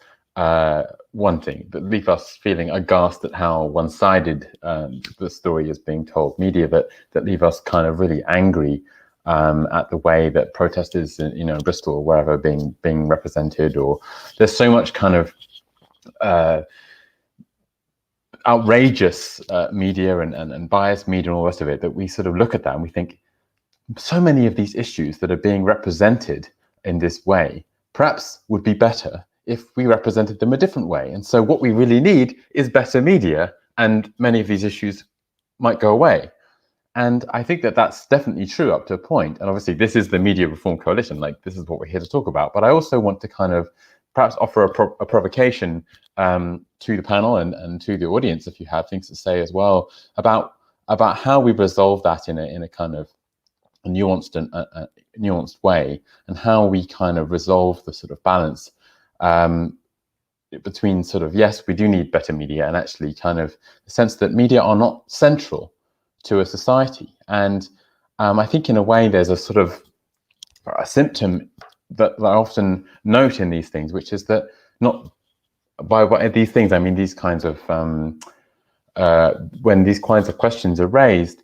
Speaker 5: wanting, that leave us feeling aghast at how one-sided the story is being told, media that leave us kind of really angry at the way that protesters in, you know, Bristol or wherever being represented, or there's so much kind of outrageous media and biased media and all the rest of it, that we sort of look at that and we think so many of these issues that are being represented in this way perhaps would be better if we represented them a different way. And so what we really need is better media, and many of these issues might go away. And I think that that's definitely true up to a point. And obviously this is the Media Reform Coalition, like this is what we're here to talk about. But I also want to kind of perhaps offer a provocation to the panel and to the audience, if you have things to say as well, about how we resolve that in a kind of a nuanced way, and how we kind of resolve the sort of balance between sort of, yes, we do need better media, and actually kind of the sense that media are not central to a society. And I think in a way there's a sort of a symptom that I often note in these things, which is that not by these things, I mean these kinds of when these kinds of questions are raised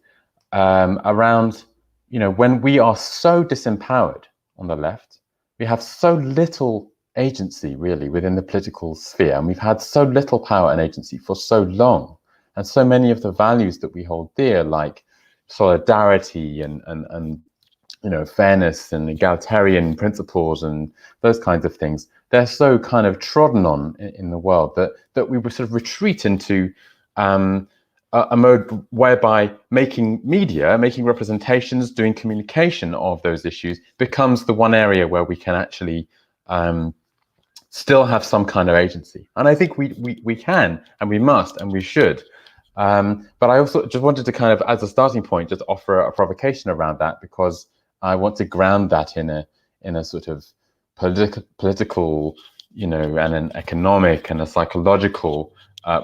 Speaker 5: around, when we are so disempowered on the left, we have so little agency really within the political sphere, and we've had so little power and agency for so long, and so many of the values that we hold dear, like solidarity and fairness and egalitarian principles and those kinds of things, they're so kind of trodden on in the world that we would sort of retreat into a mode whereby making media, making representations, doing communication of those issues becomes the one area where we can actually still have some kind of agency. And I think we can, and we must, and we should. But I also just wanted to kind of, as a starting point, just offer a provocation around that, because I want to ground that in a sort of political, and an economic and a psychological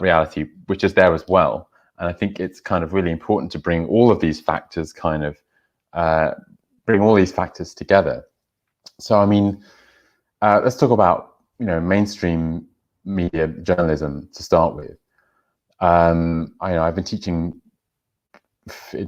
Speaker 5: reality, which is there as well. And I think it's kind of really important to bring all of these factors together. So, I mean, let's talk about, mainstream media journalism to start with. I've been teaching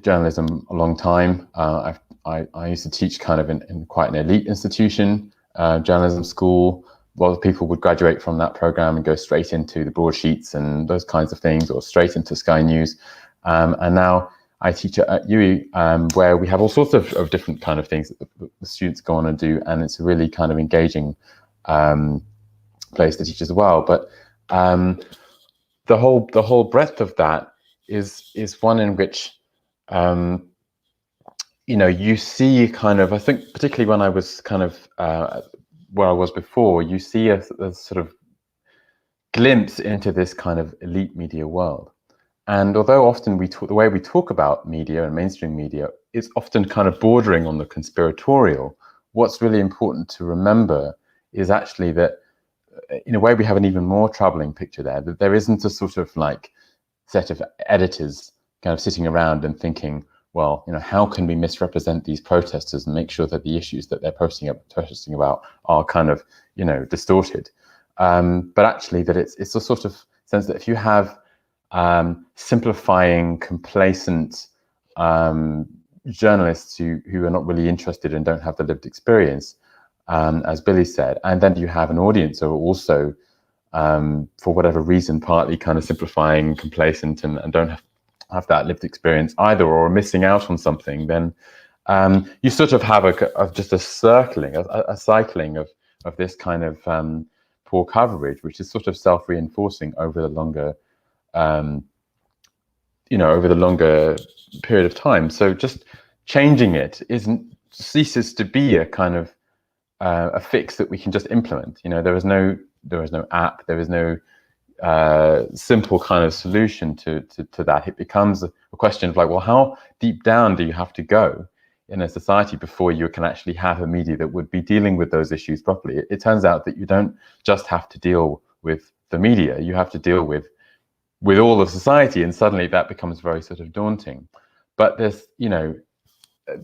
Speaker 5: journalism a long time. I used to teach kind of in quite an elite institution, journalism school. A lot of people would graduate from that program and go straight into the broadsheets and those kinds of things, or straight into Sky News. And now I teach at UE, where we have all sorts of different kind of things that the students go on and do, and it's a really kind of engaging place to teach as well. But the whole breadth of that is one in which you see kind of, I think particularly when I was kind of where I was before, you see a sort of glimpse into this kind of elite media world. And although often the way we talk about media and mainstream media is often kind of bordering on the conspiratorial, what's really important to remember is actually that in a way we have an even more troubling picture there, that there isn't a sort of like set of editors kind of sitting around and thinking, well, how can we misrepresent these protesters and make sure that the issues that they're protesting about are kind of, distorted. But actually that it's a sort of sense that if you have simplifying, complacent journalists who are not really interested and don't have the lived experience, as Billy said, and then you have an audience who are also, for whatever reason, partly kind of simplifying, complacent, and don't have that lived experience either, or are missing out on something, then you sort of have just a cycling of this kind of poor coverage, which is sort of self-reinforcing over the longer, period of time. So just changing it ceases to be a kind of a fix that we can just implement. There is no app, there is no simple kind of solution to that. It becomes a question of like, well, how deep down do you have to go in a society before you can actually have a media that would be dealing with those issues properly? It turns out that you don't just have to deal with the media, you have to deal with all of society, and suddenly that becomes very sort of daunting. But there's,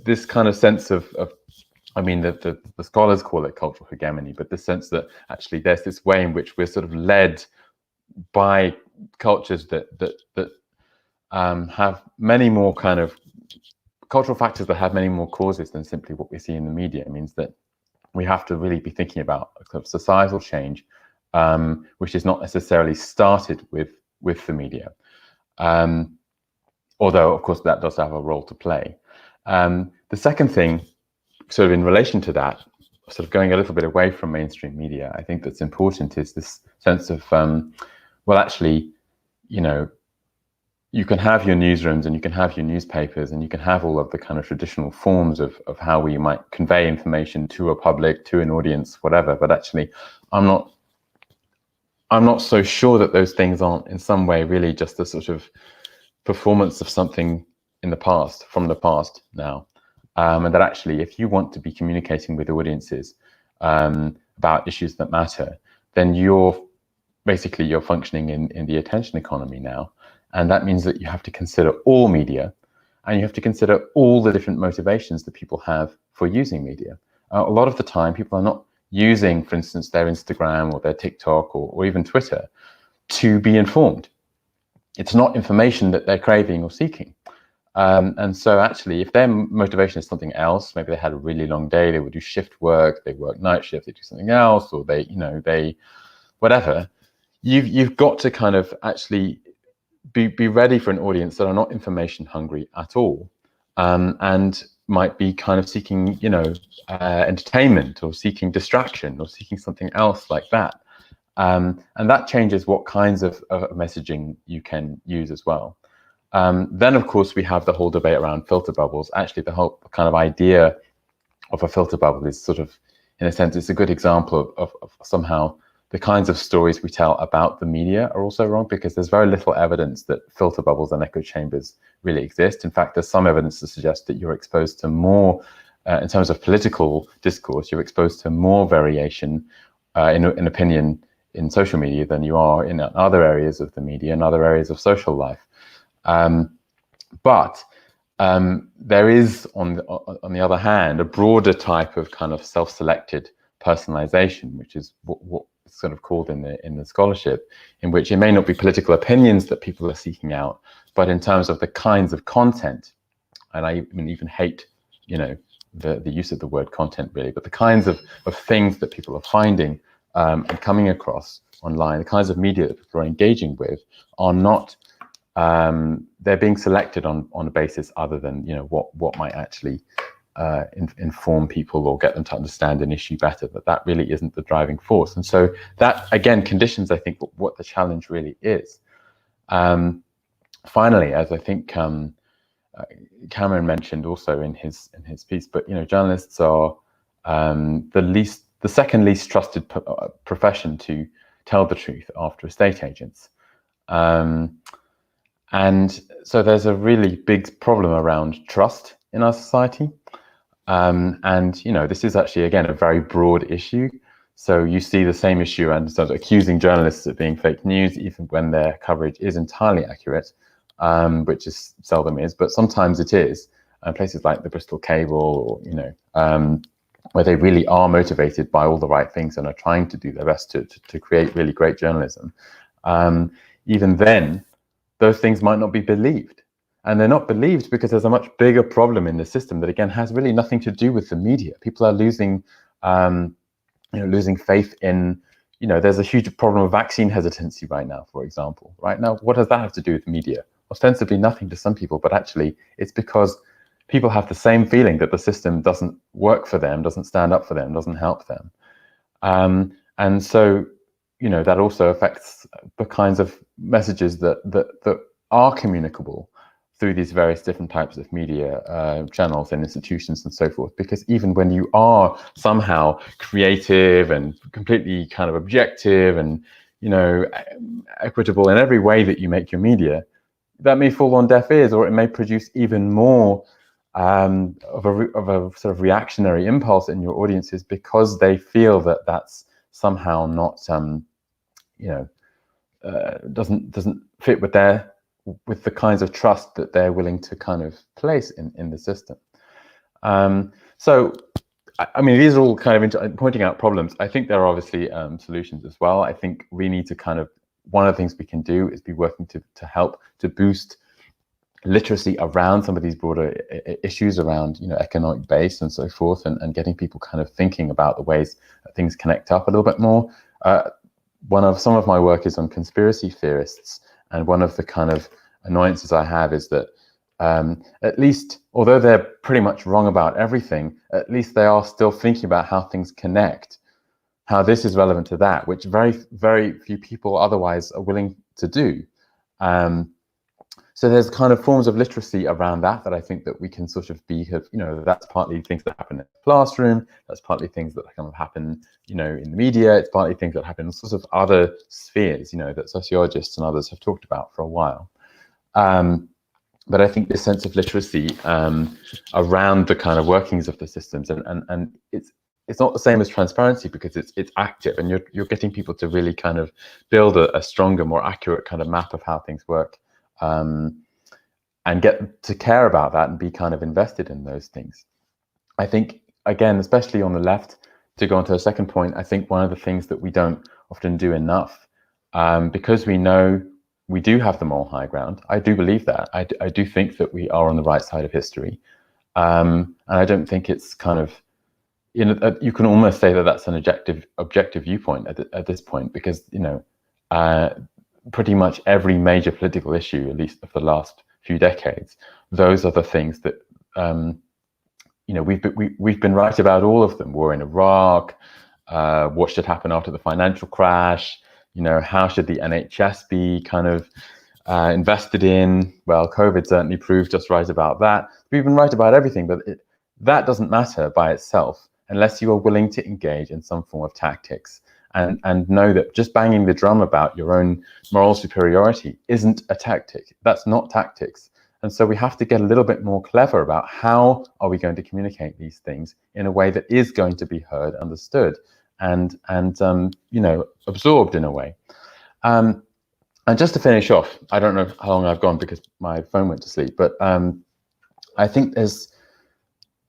Speaker 5: this kind of sense of I mean, the scholars call it cultural hegemony, but the sense that actually there's this way in which we're sort of led by cultures that have many more kind of cultural factors that have many more causes than simply what we see in the media. It means that we have to really be thinking about a kind of societal change, which is not necessarily started with the media. Although, of course, that does have a role to play. The second thing, sort of in relation to that, sort of going a little bit away from mainstream media, I think that's important is this sense of, well, actually, you can have your newsrooms and you can have your newspapers and you can have all of the kind of traditional forms of how we might convey information to a public, to an audience, whatever. But actually, I'm not so sure that those things aren't in some way really just a sort of performance of something in the past, from the past now. And that actually, if you want to be communicating with audiences about issues that matter, then you're functioning in the attention economy now. And that means that you have to consider all media, and you have to consider all the different motivations that people have for using media. a lot of the time people are not using, for instance, their Instagram or their TikTok or even Twitter to be informed. It's not information that they're craving or seeking. And so actually, if their motivation is something else, maybe they had a really long day, they would do shift work, they work night shift, they do something else, or they whatever, you've got to kind of actually be ready for an audience that are not information hungry at all, and might be kind of seeking, entertainment or seeking distraction or seeking something else like that. And that changes what kinds of messaging you can use as well. Then, of course, we have the whole debate around filter bubbles. Actually, the whole kind of idea of a filter bubble is sort of, in a sense, it's a good example of somehow the kinds of stories we tell about the media are also wrong, because there's very little evidence that filter bubbles and echo chambers really exist. In fact, there's some evidence to suggest that you're exposed to more, in terms of political discourse, you're exposed to more variation in opinion in social media than you are in other areas of the media and other areas of social life. But there is, on the other hand, a broader type of kind of self-selected personalization, which is what is sort of called in the scholarship, in which it may not be political opinions that people are seeking out, but in terms of the kinds of content, and I even hate, the use of the word content really, but the kinds of things that people are finding and coming across online, the kinds of media that people are engaging with are not, they're being selected on a basis other than, what might actually inform people or get them to understand an issue better, that really isn't the driving force. And so that, again, conditions, I think, what the challenge really is. Finally, as I think Cameron mentioned also in his piece, but, journalists are the second least trusted profession to tell the truth after estate agents. And so there's a really big problem around trust in our society. And, this is actually, again, a very broad issue. So you see the same issue and sort of accusing journalists of being fake news, even when their coverage is entirely accurate, which is seldom is, but sometimes it is. And places like the Bristol Cable, or, where they really are motivated by all the right things and are trying to do their best to create really great journalism. Even then, those things might not be believed. And they're not believed because there's a much bigger problem in the system that, again, has really nothing to do with the media. People are losing faith in, there's a huge problem of vaccine hesitancy right now, for example. Right now, what does that have to do with the media? Ostensibly nothing to some people, but actually it's because people have the same feeling that the system doesn't work for them, doesn't stand up for them, doesn't help them. And so, that also affects the kinds of messages that are communicable through these various different types of media channels and institutions and so forth. Because even when you are somehow creative and completely kind of objective and, equitable in every way that you make your media, that may fall on deaf ears, or it may produce even more of a sort of reactionary impulse in your audiences, because they feel that that's somehow not doesn't fit with the kinds of trust that they're willing to kind of place in the system. So these are all kind of pointing out problems. I think there are obviously solutions as well. I think we need to kind of, one of the things we can do is be working to help to boost literacy around some of these broader issues around, economic base and so forth, and getting people kind of thinking about the ways that things connect up a little bit more. Some of my work is on conspiracy theorists, and one of the kind of annoyances I have is that at least, although they're pretty much wrong about everything, at least they are still thinking about how things connect, how this is relevant to that, which very, very few people otherwise are willing to do. So there's kind of forms of literacy around that I think that we can sort of that's partly things that happen in the classroom, that's partly things that kind of happen, in the media, it's partly things that happen in sort of other spheres, that sociologists and others have talked about for a while. But I think this sense of literacy around the kind of workings of the systems, and it's not the same as transparency, because it's active, and you're getting people to really kind of build a stronger, more accurate kind of map of how things work. And get to care about that and be kind of invested in those things. I think again, especially on the left, to go on to a second point, I think one of the things that we don't often do enough, because we know we do have the moral high ground. I do believe that. I do think that we are on the right side of history. And I don't think it's kind of, you can almost say that that's an objective viewpoint at this point, because, pretty much every major political issue, at least of the last few decades, those are the things that, we've been right about all of them. War in Iraq, what should happen after the financial crash, how should the NHS be kind of invested in? Well, COVID certainly proved us right about that. We've been right about everything, but that doesn't matter by itself unless you are willing to engage in some form of tactics and know that just banging the drum about your own moral superiority isn't a tactic. That's not tactics. And so we have to get a little bit more clever about how are we going to communicate these things in a way that is going to be heard, understood, and absorbed in a way. And just to finish off, I don't know how long I've gone because my phone went to sleep, but I think there's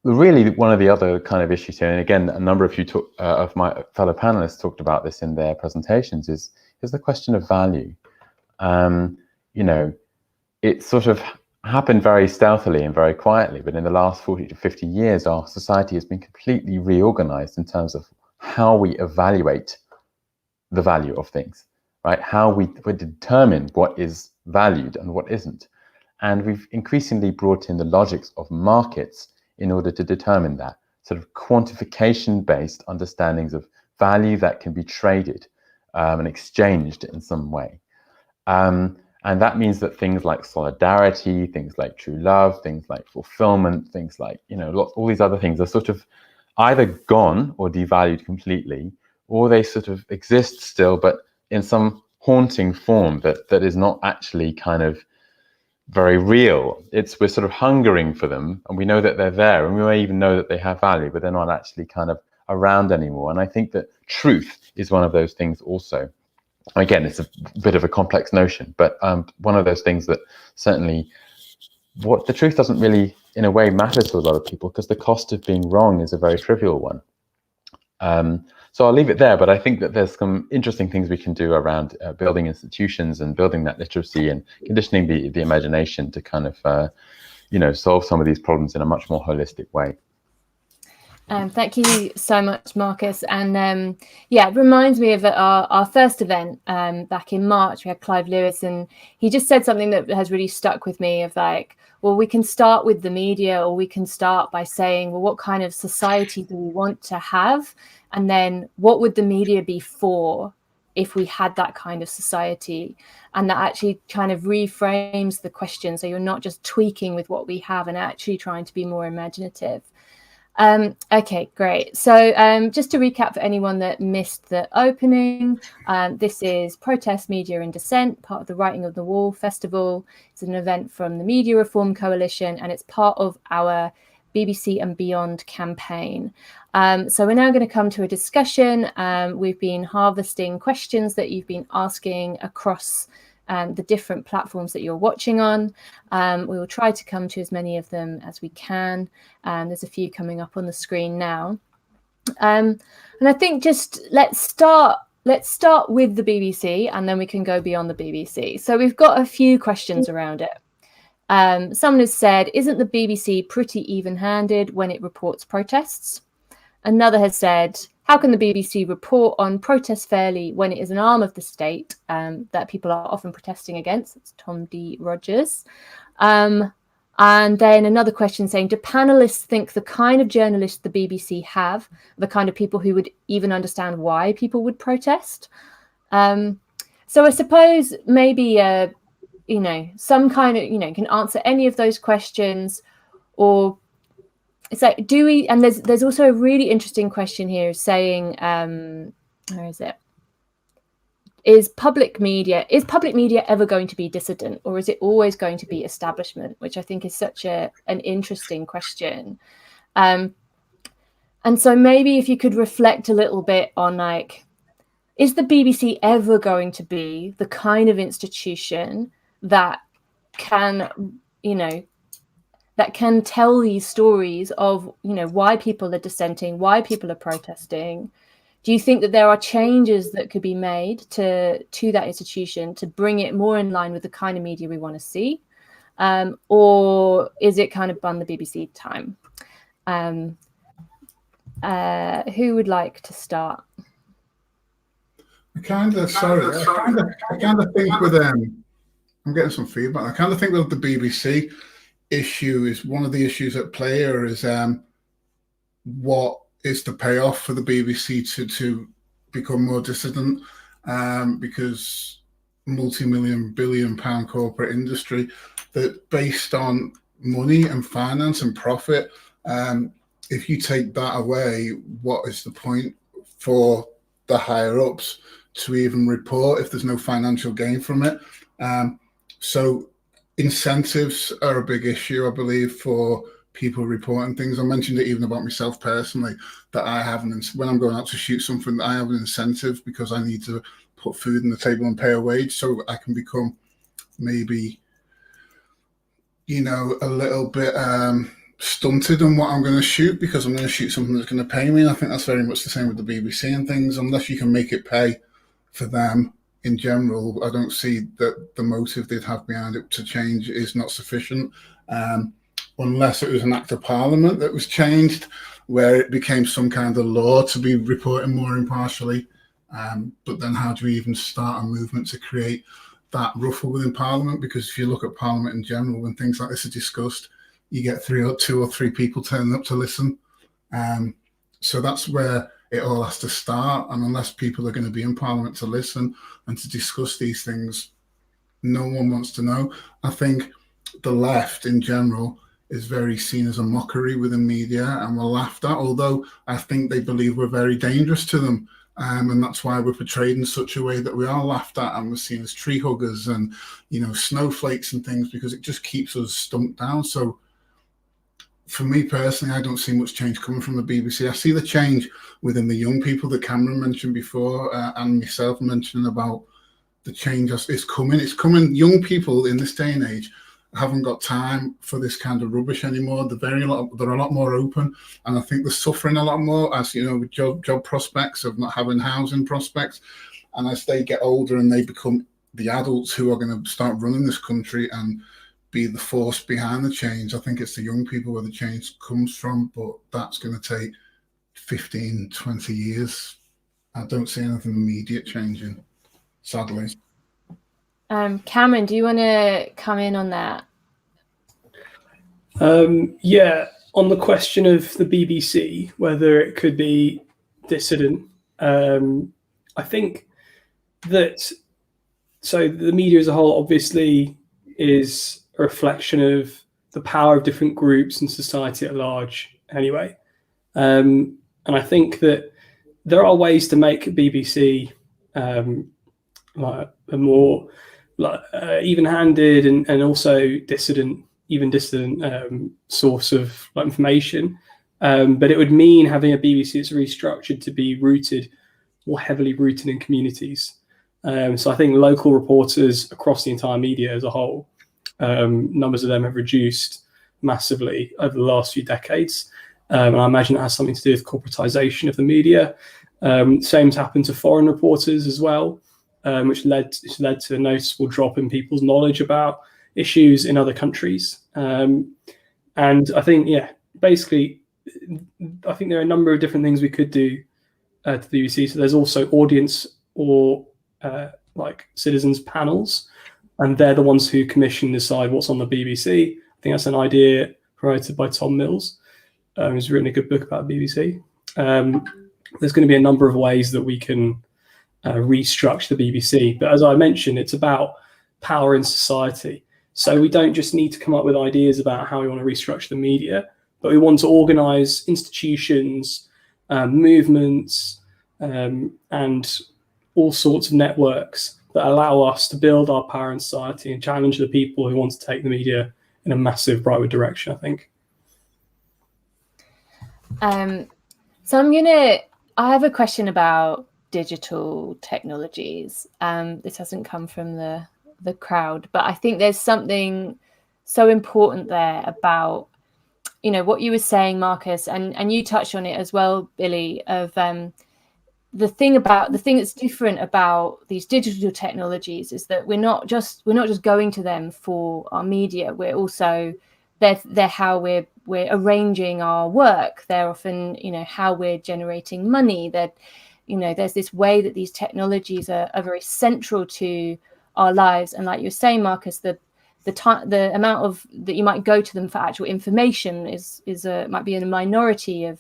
Speaker 5: really one of the other kind of issues here, and again, a number of of my fellow panelists talked about this in their presentations, is the question of value. It sort of happened very stealthily and very quietly, but in the last 40 to 50 years, our society has been completely reorganized in terms of how we evaluate the value of things, right? How we determine what is valued and what isn't. And we've increasingly brought in the logics of markets in order to determine that, sort of quantification-based understandings of value that can be traded and exchanged in some way. And that means that things like solidarity, things like true love, things like fulfillment, things like, all these other things are sort of either gone or devalued completely, or they sort of exist still, but in some haunting form that is not actually kind of very real. We're sort of hungering for them, and we know that they're there, and we may even know that they have value, but they're not actually kind of around anymore. And I think that truth is one of those things also. Again, it's a bit of a complex notion, but one of those things that certainly, what the truth doesn't really, in a way, matter to a lot of people, because the cost of being wrong is a very trivial one. So I'll leave it there, but I think that there's some interesting things we can do around building institutions and building that literacy and conditioning the imagination to kind of, solve some of these problems in a much more holistic way.
Speaker 1: Thank you so much, Marcus. And it reminds me of our first event back in March. We had Clive Lewis, and he just said something that has really stuck with me of like, well, we can start with the media, or we can start by saying, well, what kind of society do we want to have? And then what would the media be for if we had that kind of society? And that actually kind of reframes the question. So you're not just tweaking with what we have and actually trying to be more imaginative. Okay, great. So just to recap for anyone that missed the opening, this is Protest, Media and Dissent, part of the Writing on the Wall Festival. It's an event from the Media Reform Coalition, and it's part of our BBC and Beyond campaign. So we're now going to come to a discussion. We've been harvesting questions that you've been asking across the different platforms that you're watching on. We will try to come to as many of them as we can. There's a few coming up on the screen now. And I think just let's start with the BBC, and then we can go beyond the BBC. So we've got a few questions around it. Someone has said, isn't the BBC pretty even-handed when it reports protests? Another has said, how can the BBC report on protests fairly when it is an arm of the state that people are often protesting against? It's Tom D. Rogers. And then another question saying, do panelists think the kind of journalists the BBC have, the kind of people who would even understand why people would protest? So I suppose maybe, some kind of, can answer any of those questions, or it's like, do we, and there's also a really interesting question here saying, where is it? Is public media ever going to be dissident, or is it always going to be establishment? Which I think is such an interesting question. And so maybe if you could reflect a little bit on, like, is the BBC ever going to be the kind of institution that can, that can tell these stories of, why people are dissenting, why people are protesting? Do you think that there are changes that could be made to that institution to bring it more in line with the kind of media we want to see? Or is it kind of bun the BBC time? Who would like to start?
Speaker 4: I kind of think with I'm getting some feedback. I kind of think that the BBC issue is one of the issues at play here is what is the payoff for the BBC to become more dissident, because multi-million, billion-pound corporate industry that based on money and finance and profit, if you take that away, what is the point for the higher ups to even report if there's no financial gain from it? So incentives are a big issue, I believe, for people reporting things. I mentioned it even about myself personally, that I have when I'm going out to shoot something, I have an incentive because I need to put food on the table and pay a wage, so I can become maybe, a little bit stunted on what I'm going to shoot because I'm going to shoot something that's going to pay me. And I think that's very much the same with the BBC and things. Unless you can make it pay for them in general, I don't see that the motive they'd have behind it to change is not sufficient. Unless it was an act of parliament that was changed where it became some kind of law to be reporting more impartially. But then how do we even start a movement to create that ruffle within parliament? Because if you look at parliament in general, when things like this are discussed, you get two or three people turning up to listen. So that's where it all has to start. And unless people are going to be in parliament to listen and to discuss these things, no one wants to know. I think the left in general is very seen as a mockery within media and we're laughed at, although I think they believe we're very dangerous to them. And that's why we're portrayed in such a way that we are laughed at and we're seen as tree huggers and, snowflakes and things, because it just keeps us stumped down. So for me personally, I don't see much change coming from the BBC. I see the change within the young people that Cameron mentioned before, and myself mentioning about the change is coming. It's coming. Young people in this day and age haven't got time for this kind of rubbish anymore. They're a lot more open, and I think they're suffering a lot more, as with job prospects of not having housing prospects. And as they get older and they become the adults who are going to start running this country and be the force behind the change, I think it's the young people where the change comes from, but that's going to take 15, 20 years. I don't see anything immediate changing, sadly.
Speaker 1: Cameron, do you want to come in on that?
Speaker 3: Yeah, on the question of the BBC, whether it could be dissident, I think that, so the media as a whole obviously is a reflection of the power of different groups and society at large anyway. And I think that there are ways to make BBC like a more even-handed and also dissident source of information. But it would mean having a BBC that's really structured to be more heavily rooted in communities. So I think local reporters across the entire media as a whole, numbers of them have reduced massively over the last few decades. And I imagine it has something to do with corporatization of the media. Same's happened to foreign reporters as well, which led to a noticeable drop in people's knowledge about issues in other countries. And I think, basically, I think there are a number of different things we could do to the BBC. So there's also audience or like citizens panels, and they're the ones who commission and decide what's on the BBC. I think that's an idea promoted by Tom Mills, who's written a good book about the BBC. There's going to be a number of ways that we can restructure the BBC. But as I mentioned, it's about power in society. So we don't just need to come up with ideas about how we want to restructure the media, but we want to organize institutions, movements, and all sorts of networks that allow us to build our power in society and challenge the people who want to take the media in a massive rightward direction, I think.
Speaker 1: So I have a question about digital technologies. This hasn't come from the crowd, but I think there's something so important there about, you know, what you were saying, Marcus, and you touched on it as well, Billy, of the thing that's different about these digital technologies is that we're not just going to them for our media. We're also they're how we're arranging our work. They're often, you know, how we're generating money. That, you know, there's this way that these technologies are very central to our lives. And like you're saying, Marcus, the amount of that you might go to them for actual information is might be in a minority of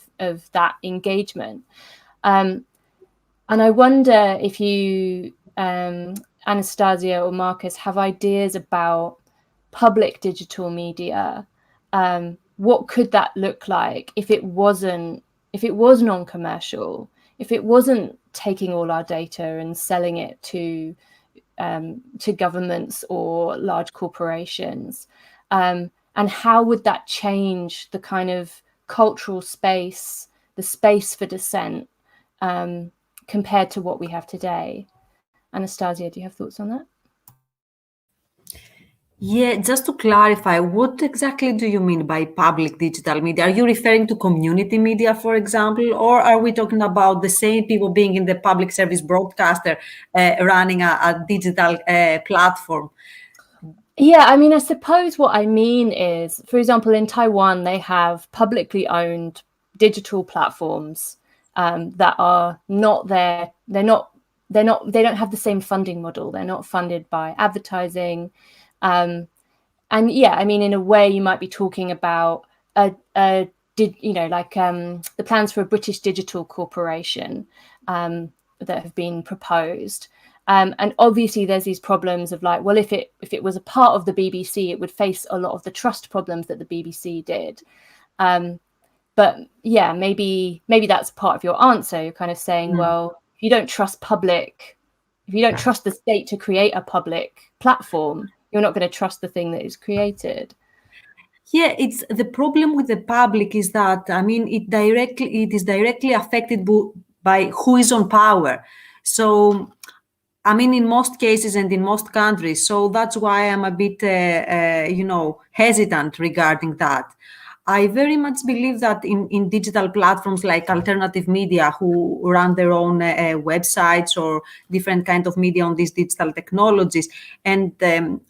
Speaker 1: that engagement. And I wonder if you, Anatasia or Marcus, have ideas about public digital media. What could that look like if it was non-commercial, if it wasn't taking all our data and selling it to governments or large corporations? And how would that change the kind of cultural space, the space for dissent, compared to what we have today? Anatasia, do you have thoughts on that?
Speaker 2: Yeah, just to clarify, what exactly do you mean by public digital media? Are you referring to community media, for example, or are we talking about the same people being in the public service broadcaster running a digital platform?
Speaker 1: Yeah, I mean, I suppose what I mean is, for example, in Taiwan, they have publicly owned digital platforms that are not there. They don't have the same funding model. They're not funded by advertising. And yeah, I mean, in a way, you might be talking about the plans for a British digital corporation that have been proposed. And obviously, there's these problems of like, well, if it was a part of the BBC, it would face a lot of the trust problems that the BBC did. But yeah, maybe that's part of your answer. You're kind of saying, well, if you don't trust the state to create a public platform, you're not going to trust the thing that is created.
Speaker 2: Yeah, it's the problem with the public is that, I mean, it is directly affected by who is on power. So, I mean, in most cases and in most countries. So that's why I'm a bit, hesitant regarding that. I very much believe that in digital platforms like alternative media, who run their own websites or different kind of media on these digital technologies, and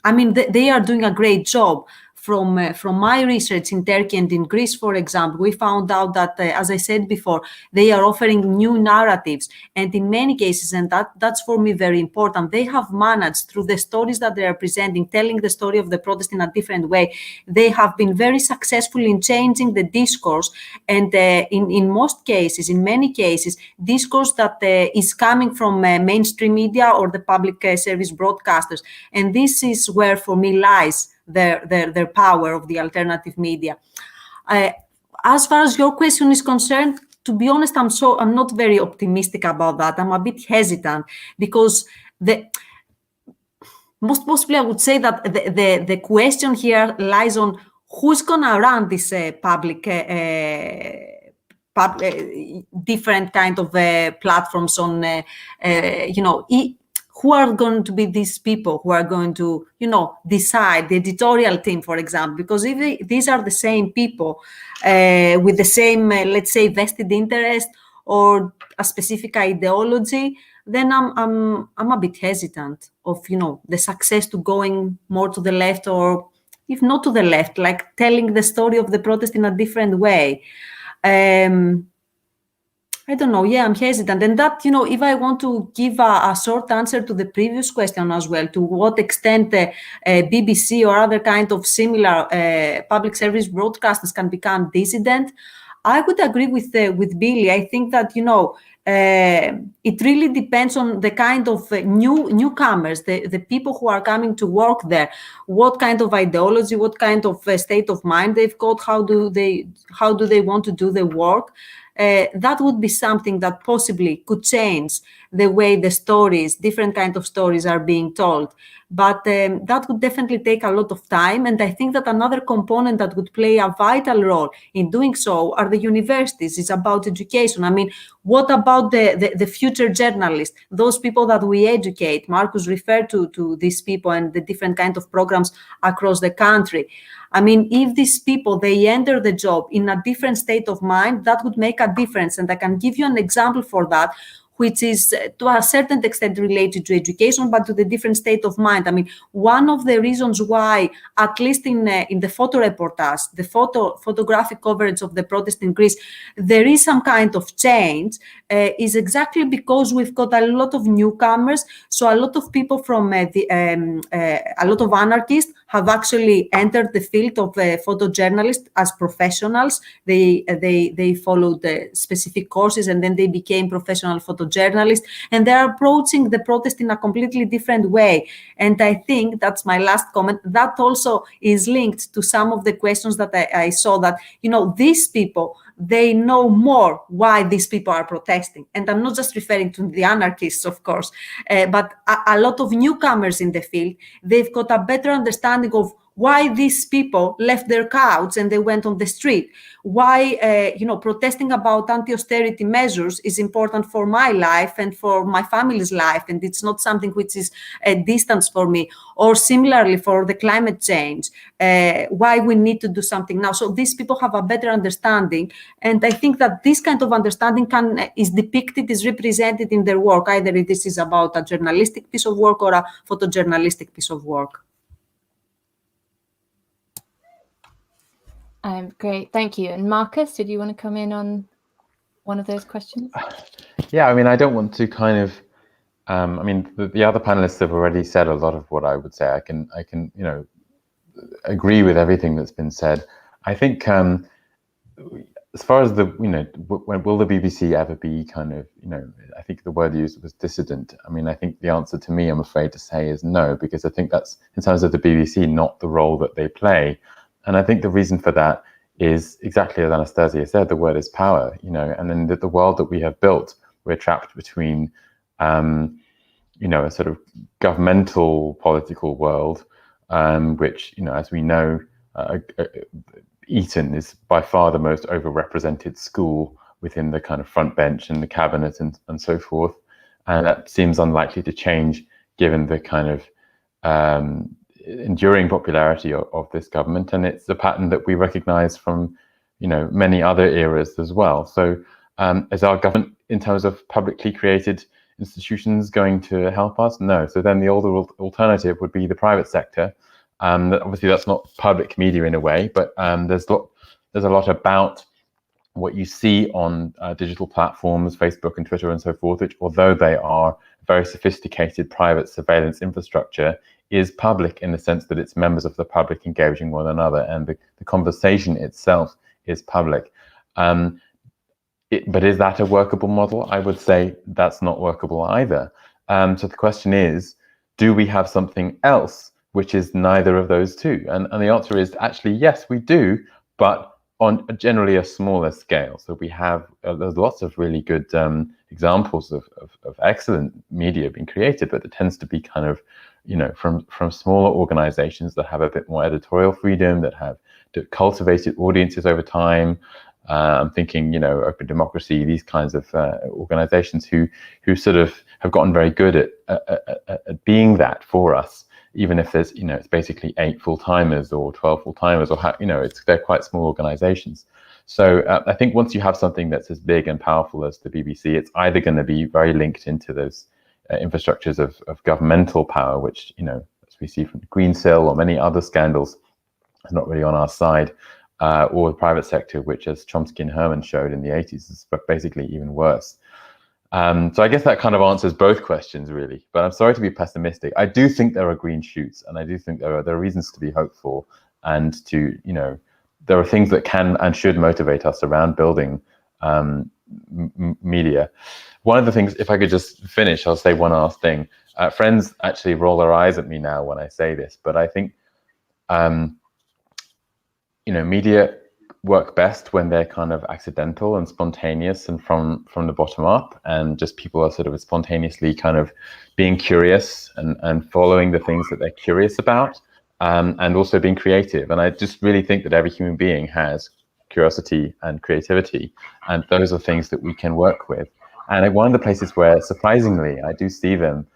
Speaker 2: I mean they are doing a great job. From my research in Turkey and in Greece, for example, we found out that, as I said before, they are offering new narratives. And in many cases, and that's for me very important, they have managed through the stories that they are presenting, telling the story of the protest in a different way. They have been very successful in changing the discourse. And in most cases, in many cases, discourse that is coming from mainstream media or the public service broadcasters. And this is where, for me, lies their power of the alternative media. As far as your question is concerned, to be honest, I'm not very optimistic about that. I'm a bit hesitant because most possibly I would say that the question here lies on who's gonna run this public different kind of platforms on who are going to be these people who are going to, decide the editorial team, for example, because if these are the same people with the same, let's say, vested interest or a specific ideology, then I'm a bit hesitant of, the success to going more to the left, or if not to the left, like telling the story of the protest in a different way. I don't know. Yeah, I'm hesitant. And that, if I want to give a short answer to the previous question as well, to what extent the BBC or other kind of similar public service broadcasters can become dissident, I would agree with Billy. I think that, it really depends on the kind of newcomers, the people who are coming to work there, what kind of ideology, what kind of state of mind they've got, how do they want to do the work. that would be something that possibly could change the way the stories, different kind of stories are being told. But that would definitely take a lot of time. And I think that another component that would play a vital role in doing so are the universities. It's about education. I mean, what about the future journalists, those people that we educate? Marcus referred to these people and the different kind of programs across the country. I mean, if these people, they enter the job in a different state of mind, that would make a difference. And I can give you an example for that, which is to a certain extent related to education, but to the different state of mind. I mean, one of the reasons why, at least in the photo reportage, the photographic coverage of the protest in Greece, there is some kind of change, is exactly because we've got a lot of newcomers. So a lot of people from a lot of anarchists have actually entered the field of photojournalists as professionals. They followed specific courses and then they became professional photojournalists, and they're approaching the protest in a completely different way. And I think that's my last comment. That also is linked to some of the questions that I saw, that, you know, these people, they know more why these people are protesting. And I'm not just referring to the anarchists, of course, but a lot of newcomers in the field, they've got a better understanding of why these people left their couch and they went on the street, why, protesting about anti-austerity measures is important for my life and for my family's life, and it's not something which is a distance for me. Or similarly for the climate change, why we need to do something now. So these people have a better understanding, and I think that this kind of understanding is depicted, is represented in their work, either this is about a journalistic piece of work or a photojournalistic piece of work.
Speaker 1: Great, thank you. And Marcus, did you want to come in on one of those questions?
Speaker 5: Yeah, I mean, I don't want to kind of, the other panelists have already said a lot of what I would say. I can, agree with everything that's been said. I think, as far as when will the BBC ever be kind of, I think the word used was dissident. I mean, I think the answer to me, I'm afraid to say, is no, because I think that's, in terms of the BBC, not the role that they play. And I think the reason for that is exactly as Anatasia said, the word is power, and then the world that we have built, we're trapped between, a sort of governmental political world, which, as we know, Eton is by far the most overrepresented school within the kind of front bench and the cabinet and so forth. And that seems unlikely to change given the kind of enduring popularity of this government. And it's a pattern that we recognize from, many other eras as well. So is our government, in terms of publicly created institutions, going to help us? No. So then the older alternative would be the private sector. Obviously, that's not public media in a way, but there's a lot about what you see on digital platforms, Facebook and Twitter and so forth, which, although they are very sophisticated private surveillance infrastructure, is public in the sense that it's members of the public engaging one another, and the conversation itself is public. But is that a workable model? I would say that's not workable either. So the question is, do we have something else which is neither of those two? And the answer is actually, yes, we do, but on generally a smaller scale. So we have, there's lots of really good examples of excellent media being created, but it tends to be kind of, from smaller organizations that have a bit more editorial freedom, that have cultivated audiences over time. I'm thinking, Open Democracy, these kinds of organizations who sort of have gotten very good at being that for us, even if there's, it's basically 8 full-timers or 12 full-timers, or they're quite small organizations. So I think once you have something that's as big and powerful as the BBC, it's either going to be very linked into those infrastructures of governmental power, which, as we see from the Greensill or many other scandals, is not really on our side, or the private sector, which, as Chomsky and Herman showed in the 80s, is basically even worse. So I guess that kind of answers both questions, really. But I'm sorry to be pessimistic. I do think there are green shoots, and I do think there are reasons to be hopeful, and to, there are things that can and should motivate us around building media. One of the things, if I could just finish, I'll say one last thing. Friends actually roll their eyes at me now when I say this, but I think, media work best when they're kind of accidental and spontaneous and from the bottom up, and just people are sort of spontaneously kind of being curious and following the things that they're curious about, and also being creative. And I just really think that every human being has curiosity and creativity, and those are things that we can work with. And one of the places where, surprisingly, I do see them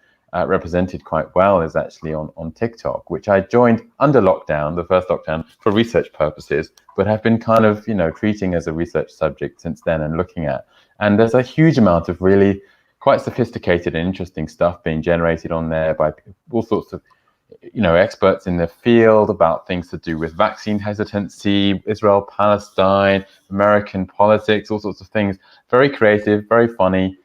Speaker 5: represented quite well is actually on TikTok, which I joined under lockdown, the first lockdown, for research purposes, but have been kind of, treating as a research subject since then and looking at. And there's a huge amount of really quite sophisticated and interesting stuff being generated on there by all sorts of, experts in the field about things to do with vaccine hesitancy, Israel, Palestine, American politics, all sorts of things. Very creative, very funny.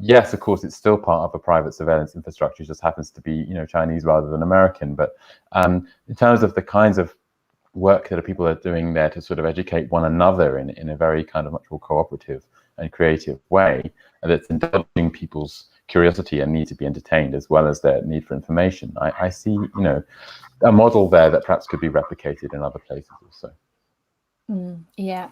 Speaker 5: Yes, of course, it's still part of a private surveillance infrastructure. It just happens to be, Chinese rather than American. But in terms of the kinds of work that people are doing there to sort of educate one another in a very kind of much more cooperative and creative way, that's indulging people's curiosity and need to be entertained as well as their need for information. I see, a model there that perhaps could be replicated in other places also.
Speaker 1: Yeah.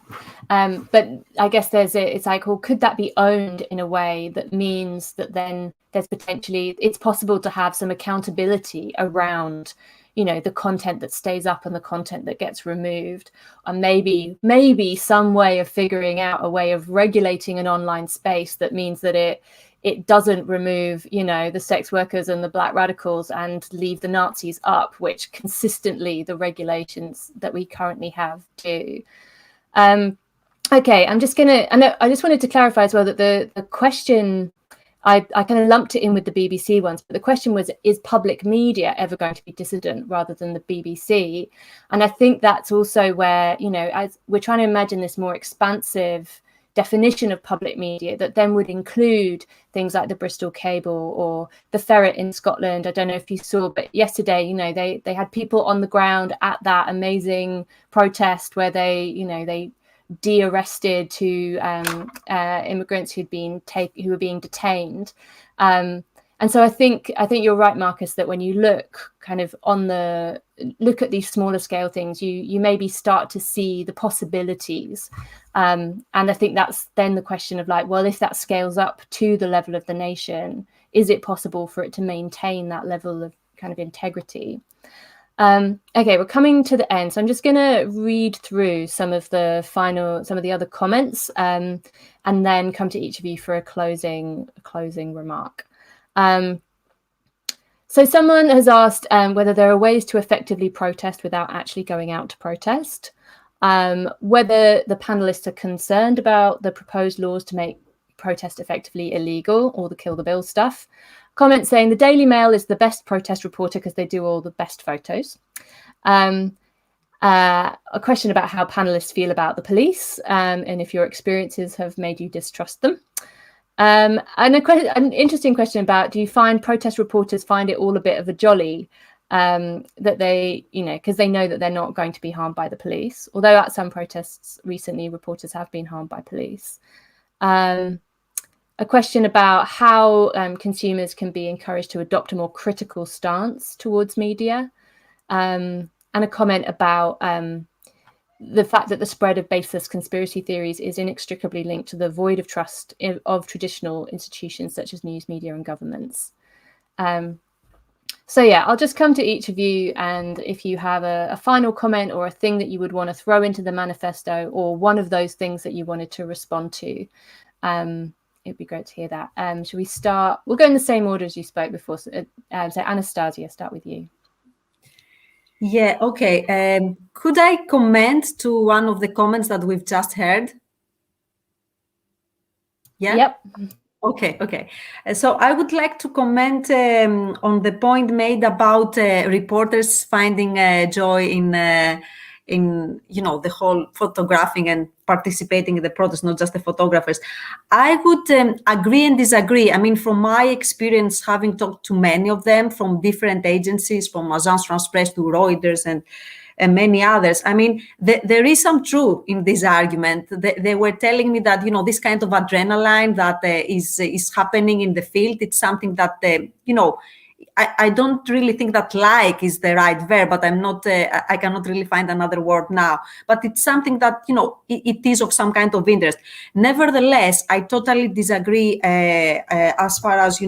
Speaker 1: But I guess it's like, well, could that be owned in a way that means that then there's potentially, it's possible to have some accountability around, the content that stays up and the content that gets removed, and maybe some way of figuring out a way of regulating an online space that means that it doesn't remove, the sex workers and the black radicals and leave the Nazis up, which consistently the regulations that we currently have do. Okay, I just wanted to clarify as well that the question, I kind of lumped it in with the BBC ones, but the question was, is public media ever going to be dissident rather than the BBC? And I think that's also where, as we're trying to imagine this more expansive definition of public media that then would include things like the Bristol Cable or the Ferret in Scotland. I don't know if you saw, but yesterday, they had people on the ground at that amazing protest where they de-arrested two immigrants who were being detained. And so I think you're right, Marcus, that when you look kind of look at these smaller scale things, you maybe start to see the possibilities. And I think that's then the question of like, well, if that scales up to the level of the nation, is it possible for it to maintain that level of kind of integrity? Okay, we're coming to the end, so I'm just going to read through some of the other comments, and then come to each of you for a closing remark. So someone has asked whether there are ways to effectively protest without actually going out to protest, whether the panelists are concerned about the proposed laws to make protest effectively illegal or the kill the bill stuff. Comment saying the Daily Mail is the best protest reporter because they do all the best photos. A question about how panelists feel about the police, and if your experiences have made you distrust them. And an interesting question about, do you find protest reporters find it all a bit of a jolly, that they, because they know that they're not going to be harmed by the police, although at some protests recently reporters have been harmed by police. A question about how consumers can be encouraged to adopt a more critical stance towards media, and a comment about the fact that the spread of baseless conspiracy theories is inextricably linked to the void of trust of traditional institutions such as news media and governments. So yeah, I'll just come to each of you, and if you have a final comment or a thing that you would want to throw into the manifesto, or one of those things that you wanted to respond to, it'd be great to hear that. Should we start? We'll go in the same order as you spoke before. So Anatasia, start with you.
Speaker 2: Yeah, okay. Could I comment to one of the comments that we've just heard? Yeah?
Speaker 1: Yep.
Speaker 2: Okay. So I would like to comment on the point made about reporters finding joy in the whole photographing and participating in the protest, not just the photographers. I would agree and disagree. I mean, from my experience, having talked to many of them from different agencies, from Agence France-Presse to Reuters and many others, I mean, there is some truth in this argument. They were telling me that, this kind of adrenaline that is happening in the field, it's something that, I don't really think that like is the right verb, but I'm not, I cannot really find another word now. But it's something that, it is of some kind of interest. Nevertheless, I totally disagree as far as,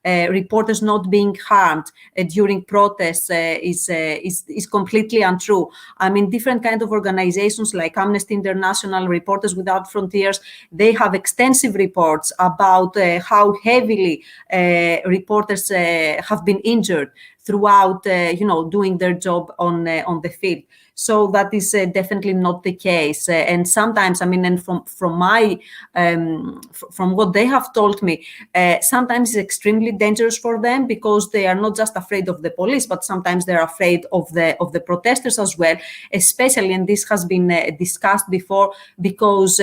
Speaker 2: reporters not being harmed during protests is completely untrue. I mean, different kind of organizations like Amnesty International, Reporters Without Frontiers, they have extensive reports about how heavily reporters have been injured throughout, doing their job on the field. So that is definitely not the case. And sometimes, I mean, and from my from what they have told me, sometimes it's extremely dangerous for them because they are not just afraid of the police, but sometimes they're afraid of the protesters as well. Especially, and this has been discussed before, because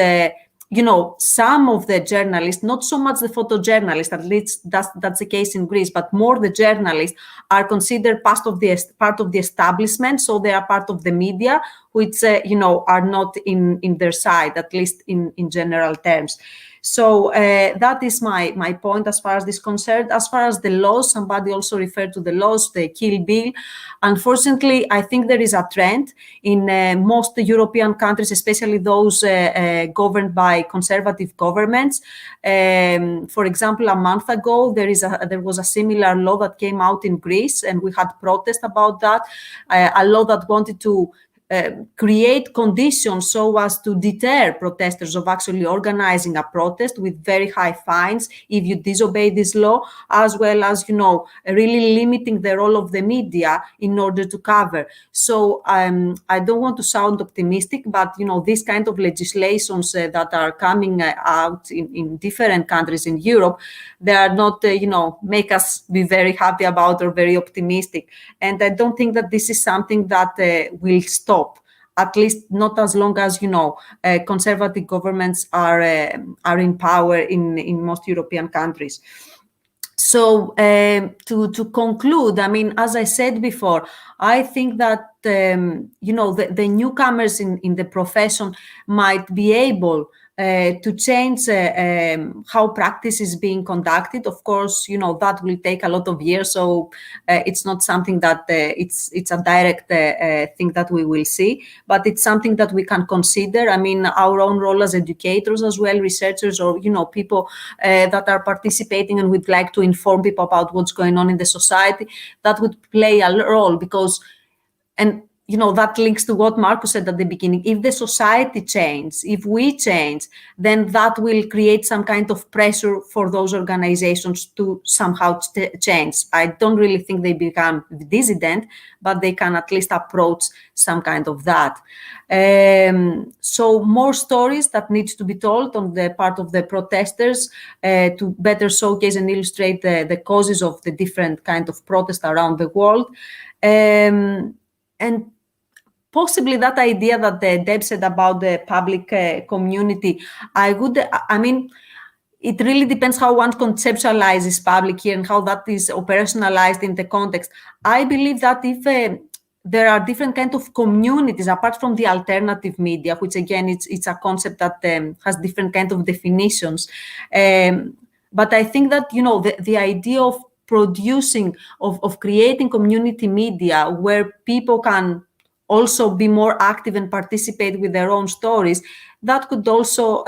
Speaker 2: some of the journalists, not so much the photojournalists, at least that's the case in Greece, but more the journalists are considered part of the establishment, so they are part of the media, which are not in their side, at least in general terms. So that is my point as far as this is concerned. As far as the laws, somebody also referred to the laws, the Kill Bill. Unfortunately, I think there is a trend in most European countries, especially those governed by conservative governments. For example, a month ago, there was a similar law that came out in Greece, and we had protests about that. A law that wanted to create conditions so as to deter protesters of actually organizing a protest with very high fines if you disobey this law, as well as, really limiting the role of the media in order to cover. So I don't want to sound optimistic, but, these kind of legislations that are coming out in different countries in Europe, they are not, make us be very happy about or very optimistic. And I don't think that this is something that will stop. At least not as long as, conservative governments are in power in most European countries. So to conclude, I mean, as I said before, I think that, the newcomers in the profession might be able to change how practice is being conducted. Of course, that will take a lot of years, so it's not something that it's a direct thing that we will see, but it's something that we can consider. I mean, our own role as educators as well, researchers, or people that are participating and would like to inform people about what's going on in the society, that would play a role, because, and that links to what Marcus said at the beginning. If the society changes, if we change, then that will create some kind of pressure for those organizations to somehow change. I don't really think they become dissident, but they can at least approach some kind of that. So more stories that need to be told on the part of the protesters to better showcase and illustrate the causes of the different kind of protests around the world. And possibly that idea that Deb said about the public community, I mean, it really depends how one conceptualizes public here and how that is operationalized in the context. I believe that if there are different kinds of communities apart from the alternative media, which again, it's a concept that has different kinds of definitions. But I think that, the idea of producing, of creating community media where people can also be more active and participate with their own stories, that could also,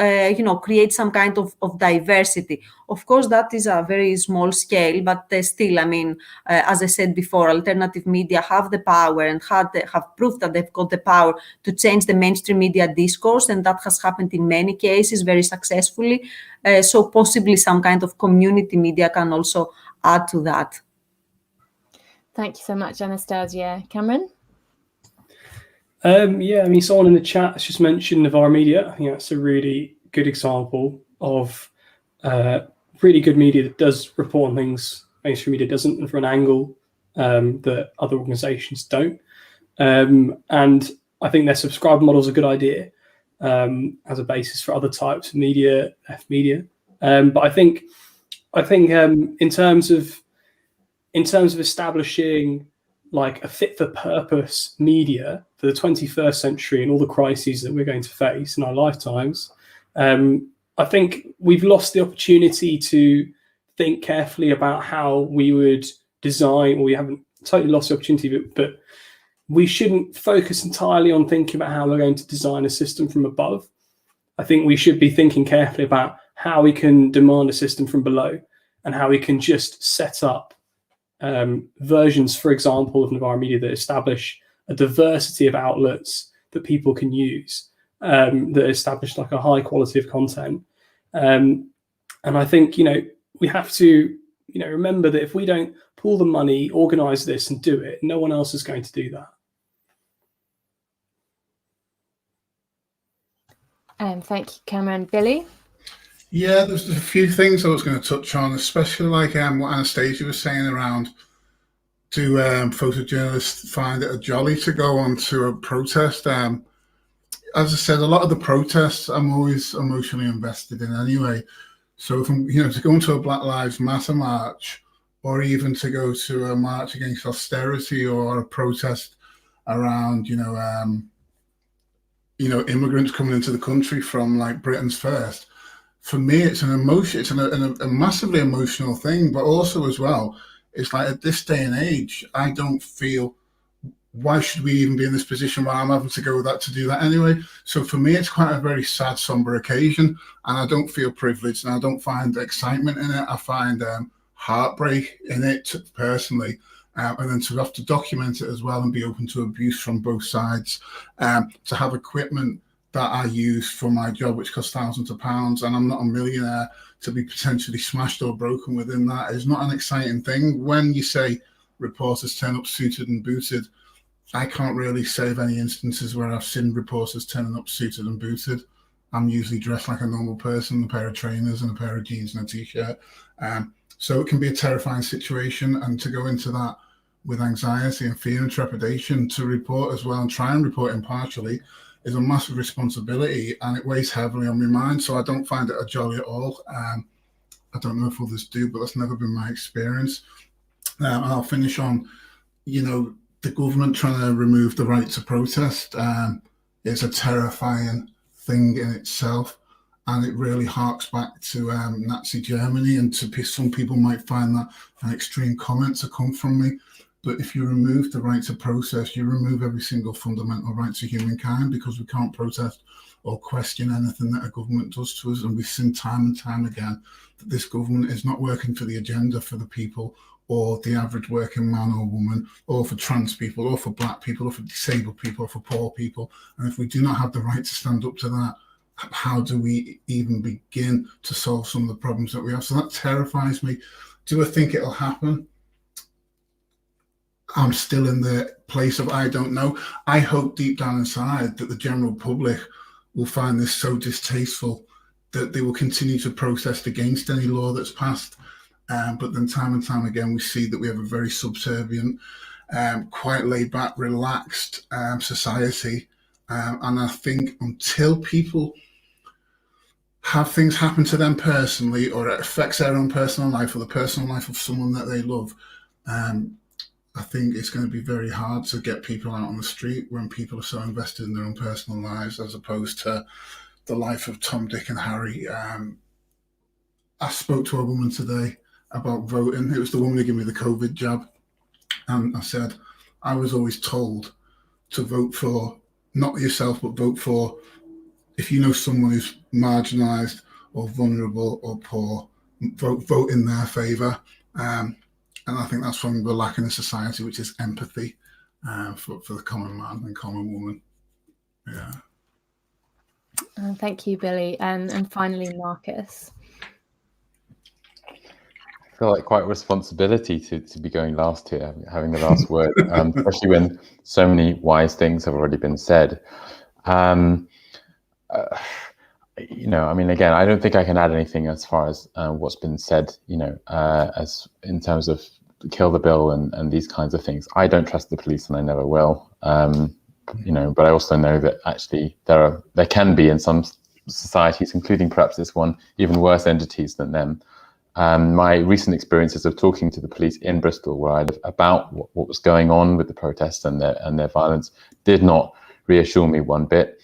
Speaker 2: create some kind of diversity. Of course, that is a very small scale, but still, I mean, as I said before, alternative media have the power and have proved that they've got the power to change the mainstream media discourse, and that has happened in many cases very successfully. So possibly some kind of community media can also add to that.
Speaker 1: Thank you so much, Anastasia. Cameron?
Speaker 3: Yeah, I mean, someone in the chat has just mentioned Novara Media. I think that's a really good example of really good media that does report on things mainstream media doesn't, and from an angle that other organizations don't. And I think their subscriber model is a good idea as a basis for other types of media, F media. But I think in terms of establishing like a fit for purpose media for the 21st century and all the crises that we're going to face in our lifetimes, I think we've lost the opportunity to think carefully about how we would design, or we haven't totally lost the opportunity, but we shouldn't focus entirely on thinking about how we're going to design a system from above. I think we should be thinking carefully about how we can demand a system from below, and how we can just set up versions, for example, of Novara Media that establish a diversity of outlets that people can use, that establish like a high quality of content. And I think, we have to, remember that if we don't pull the money, organize this and do it, no one else is going to do that.
Speaker 1: Thank you, Cameron. Billy?
Speaker 4: Yeah, there's a few things I was going to touch on, especially like what Anatasia was saying around, do photojournalists find it a jolly to go on to a protest? As I said, a lot of the protests I'm always emotionally invested in anyway. So from, to go into a Black Lives Matter march, or even to go to a march against austerity, or a protest around, immigrants coming into the country from like Britain's First. For me, it's an emotion. It's a massively emotional thing, but also as well, it's like at this day and age, I don't feel, why should we even be in this position where I'm having to go with that to do that anyway? So for me, it's quite a very sad, somber occasion, and I don't feel privileged, and I don't find excitement in it. I find heartbreak in it personally. And then to have to document it as well and be open to abuse from both sides, to have equipment that I use for my job, which costs thousands of pounds, and I'm not a millionaire, to be potentially smashed or broken within that is not an exciting thing. When you say reporters turn up suited and booted, I can't really say of any instances where I've seen reporters turning up suited and booted. I'm usually dressed like a normal person, a pair of trainers and a pair of jeans and a t-shirt. So it can be a terrifying situation, and to go into that with anxiety and fear and trepidation, to report as well and try and report impartially, is a massive responsibility, and it weighs heavily on my mind. So I don't find it a jolly at all. I don't know if others do, but that's never been my experience. I'll finish on, the government trying to remove the right to protest. It's a terrifying thing in itself, and it really harks back to Nazi Germany, and some people might find that an extreme comment to come from me. But if you remove the right to protest, you remove every single fundamental right to humankind, because we can't protest or question anything that a government does to us. And we've seen time and time again that this government is not working for the agenda for the people, or the average working man or woman, or for trans people, or for black people, or for disabled people, or for poor people. And if we do not have the right to stand up to that, how do we even begin to solve some of the problems that we have? So that terrifies me. Do I think it'll happen? I'm still in the place of I don't know. I hope deep down inside that the general public will find this so distasteful that they will continue to protest against any law that's passed. But then time and time again, we see that we have a very subservient, quite laid back, relaxed society. And I think until people have things happen to them personally, or it affects their own personal life or the personal life of someone that they love, I think it's going to be very hard to get people out on the street when people are so invested in their own personal lives, as opposed to the life of Tom, Dick and Harry. I spoke to a woman today about voting. It was the woman who gave me the COVID jab. And I said, I was always told to vote for, not yourself, but vote for, if you know someone who's marginalised or vulnerable or poor, vote in their favour. And I think that's when we're lacking in society, which is empathy for the common man and common woman. Yeah.
Speaker 1: Thank you, Billy. And finally, Marcus.
Speaker 5: I feel like quite a responsibility to be going last here, having the last word, especially when so many wise things have already been said. Again, I don't think I can add anything as far as what's been said, as in terms of kill the bill and these kinds of things. I don't trust the police, and I never will. But I also know that actually there can be in some societies, including perhaps this one, even worse entities than them. My recent experiences of talking to the police in Bristol, where I live, about what was going on with the protests and their violence, did not reassure me one bit.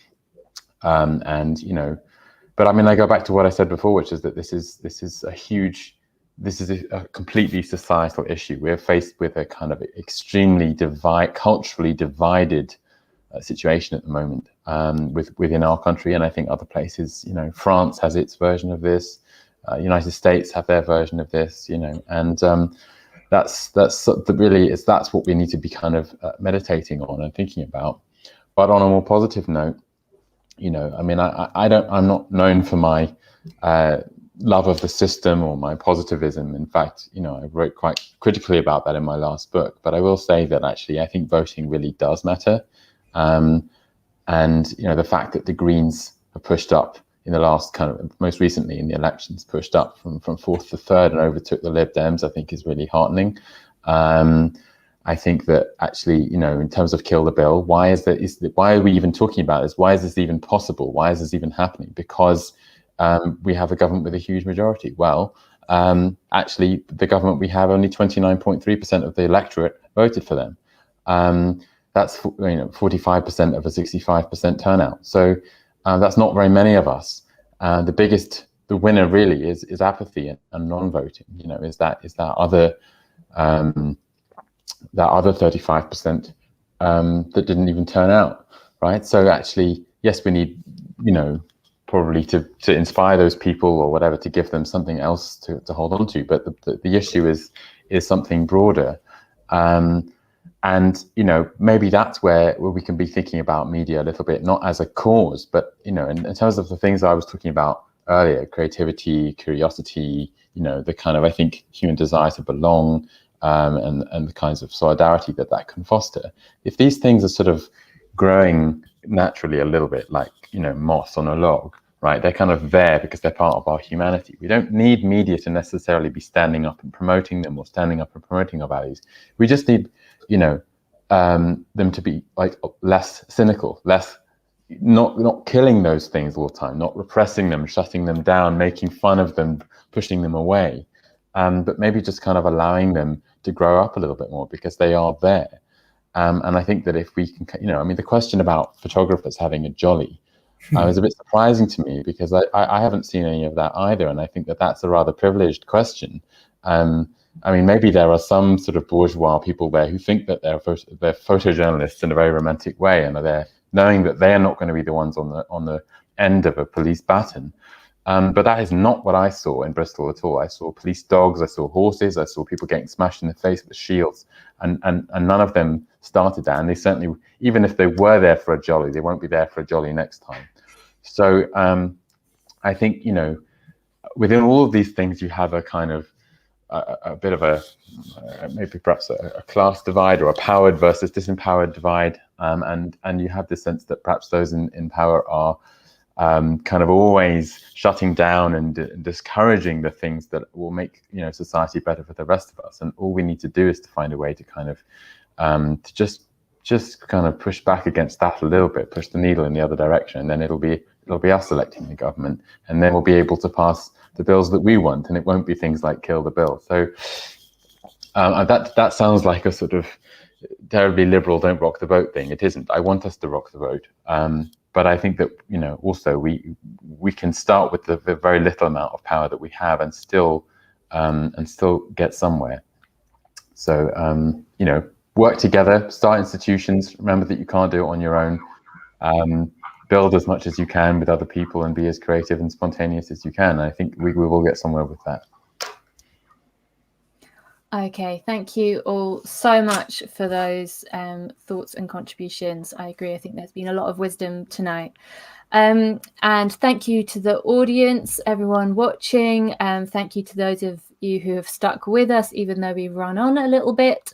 Speaker 5: But I go back to what I said before, which is that this is a huge this is a completely societal issue. We're faced with a kind of extremely culturally divided situation at the moment within our country, and I think other places. France has its version of this. United States have their version of this. And that's what we need to be kind of meditating on and thinking about. But on a more positive note, I'm not known for my love of the system or my positivism. In fact, I wrote quite critically about that in my last book. But I will say that actually, I think voting really does matter. And the fact that the Greens have pushed up in the last most recently in the elections, pushed up from fourth to third and overtook the Lib Dems, I think is really heartening. I think that actually, in terms of kill the bill, why are we even talking about this? Why is this even possible? Why is this even happening? Because we have a government with a huge majority. Well, actually, the government we have, only 29.3% of the electorate voted for them. That's 45% of a 65% turnout. So that's not very many of us. The winner really is apathy and non-voting. Is that other 35% that didn't even turn out, right? So actually, yes, we need probably to inspire those people or whatever, to give them something else to hold on to. But the issue is something broader. And maybe that's where we can be thinking about media a little bit, not as a cause, but in terms of the things I was talking about earlier, creativity, curiosity, the kind of, I think, human desire to belong, and the kinds of solidarity that can foster. If these things are sort of growing naturally a little bit like moss on a log, right? They're kind of there because they're part of our humanity. We don't need media to necessarily be standing up and promoting them or standing up and promoting our values. We just need them to be like less cynical, less not killing those things all the time, not repressing them, shutting them down, making fun of them, pushing them away, but maybe just kind of allowing them to grow up a little bit more because they are there. And I think that if we can, the question about photographers having a jolly is a bit surprising to me, because I haven't seen any of that either, and I think that that's a rather privileged question. Maybe there are some sort of bourgeois people there who think that they're photojournalists in a very romantic way, and are there knowing that they are not going to be the ones on the end of a police baton. But that is not what I saw in Bristol at all. I saw police dogs, I saw horses, I saw people getting smashed in the face with shields, and none of them started that. And they certainly, even if they were there for a jolly, they won't be there for a jolly next time. So I think, within all of these things, you have a kind of a bit of maybe perhaps a class divide or a powered versus disempowered divide, and you have the sense that perhaps those in power are kind of always shutting down and discouraging the things that will make society better for the rest of us. And all we need to do is to find a way to kind of to just kind of push back against that a little bit, push the needle in the other direction, and then it'll be us electing the government, and then we'll be able to pass the bills that we want, and it won't be things like kill the bill. So that sounds like a sort of terribly liberal don't rock the boat thing. It isn't. I want us to rock the boat, but I think that also we can start with the very little amount of power that we have and still get somewhere. So work together, start institutions. Remember that you can't do it on your own. Build as much as you can with other people and be as creative and spontaneous as you can. I think we will get somewhere with that.
Speaker 1: Okay, thank you all so much for those thoughts and contributions. I agree. I think there's been a lot of wisdom tonight. And thank you to the audience, everyone watching. Thank you to those of you who have stuck with us, even though we've run on a little bit.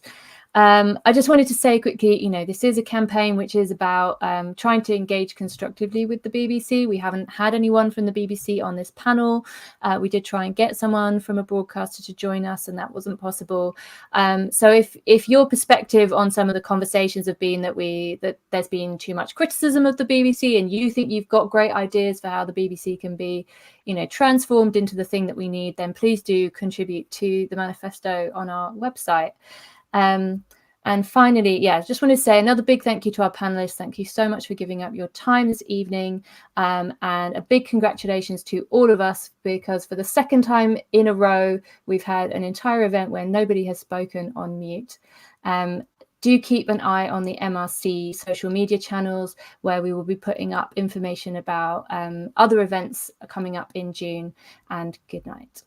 Speaker 1: I just wanted to say quickly, this is a campaign which is about trying to engage constructively with the BBC. We haven't had anyone from the BBC on this panel. We did try and get someone from a broadcaster to join us, and that wasn't possible. So if your perspective on some of the conversations have been that there's been too much criticism of the BBC, and you think you've got great ideas for how the BBC can be, transformed into the thing that we need, then please do contribute to the manifesto on our website. And finally, yeah, just want to say another big thank you to our panelists. Thank you so much for giving up your time this evening. And a big congratulations to all of us, because for the second time in a row, we've had an entire event where nobody has spoken on mute. Do keep an eye on the MRC social media channels, where we will be putting up information about other events coming up in June. And good night.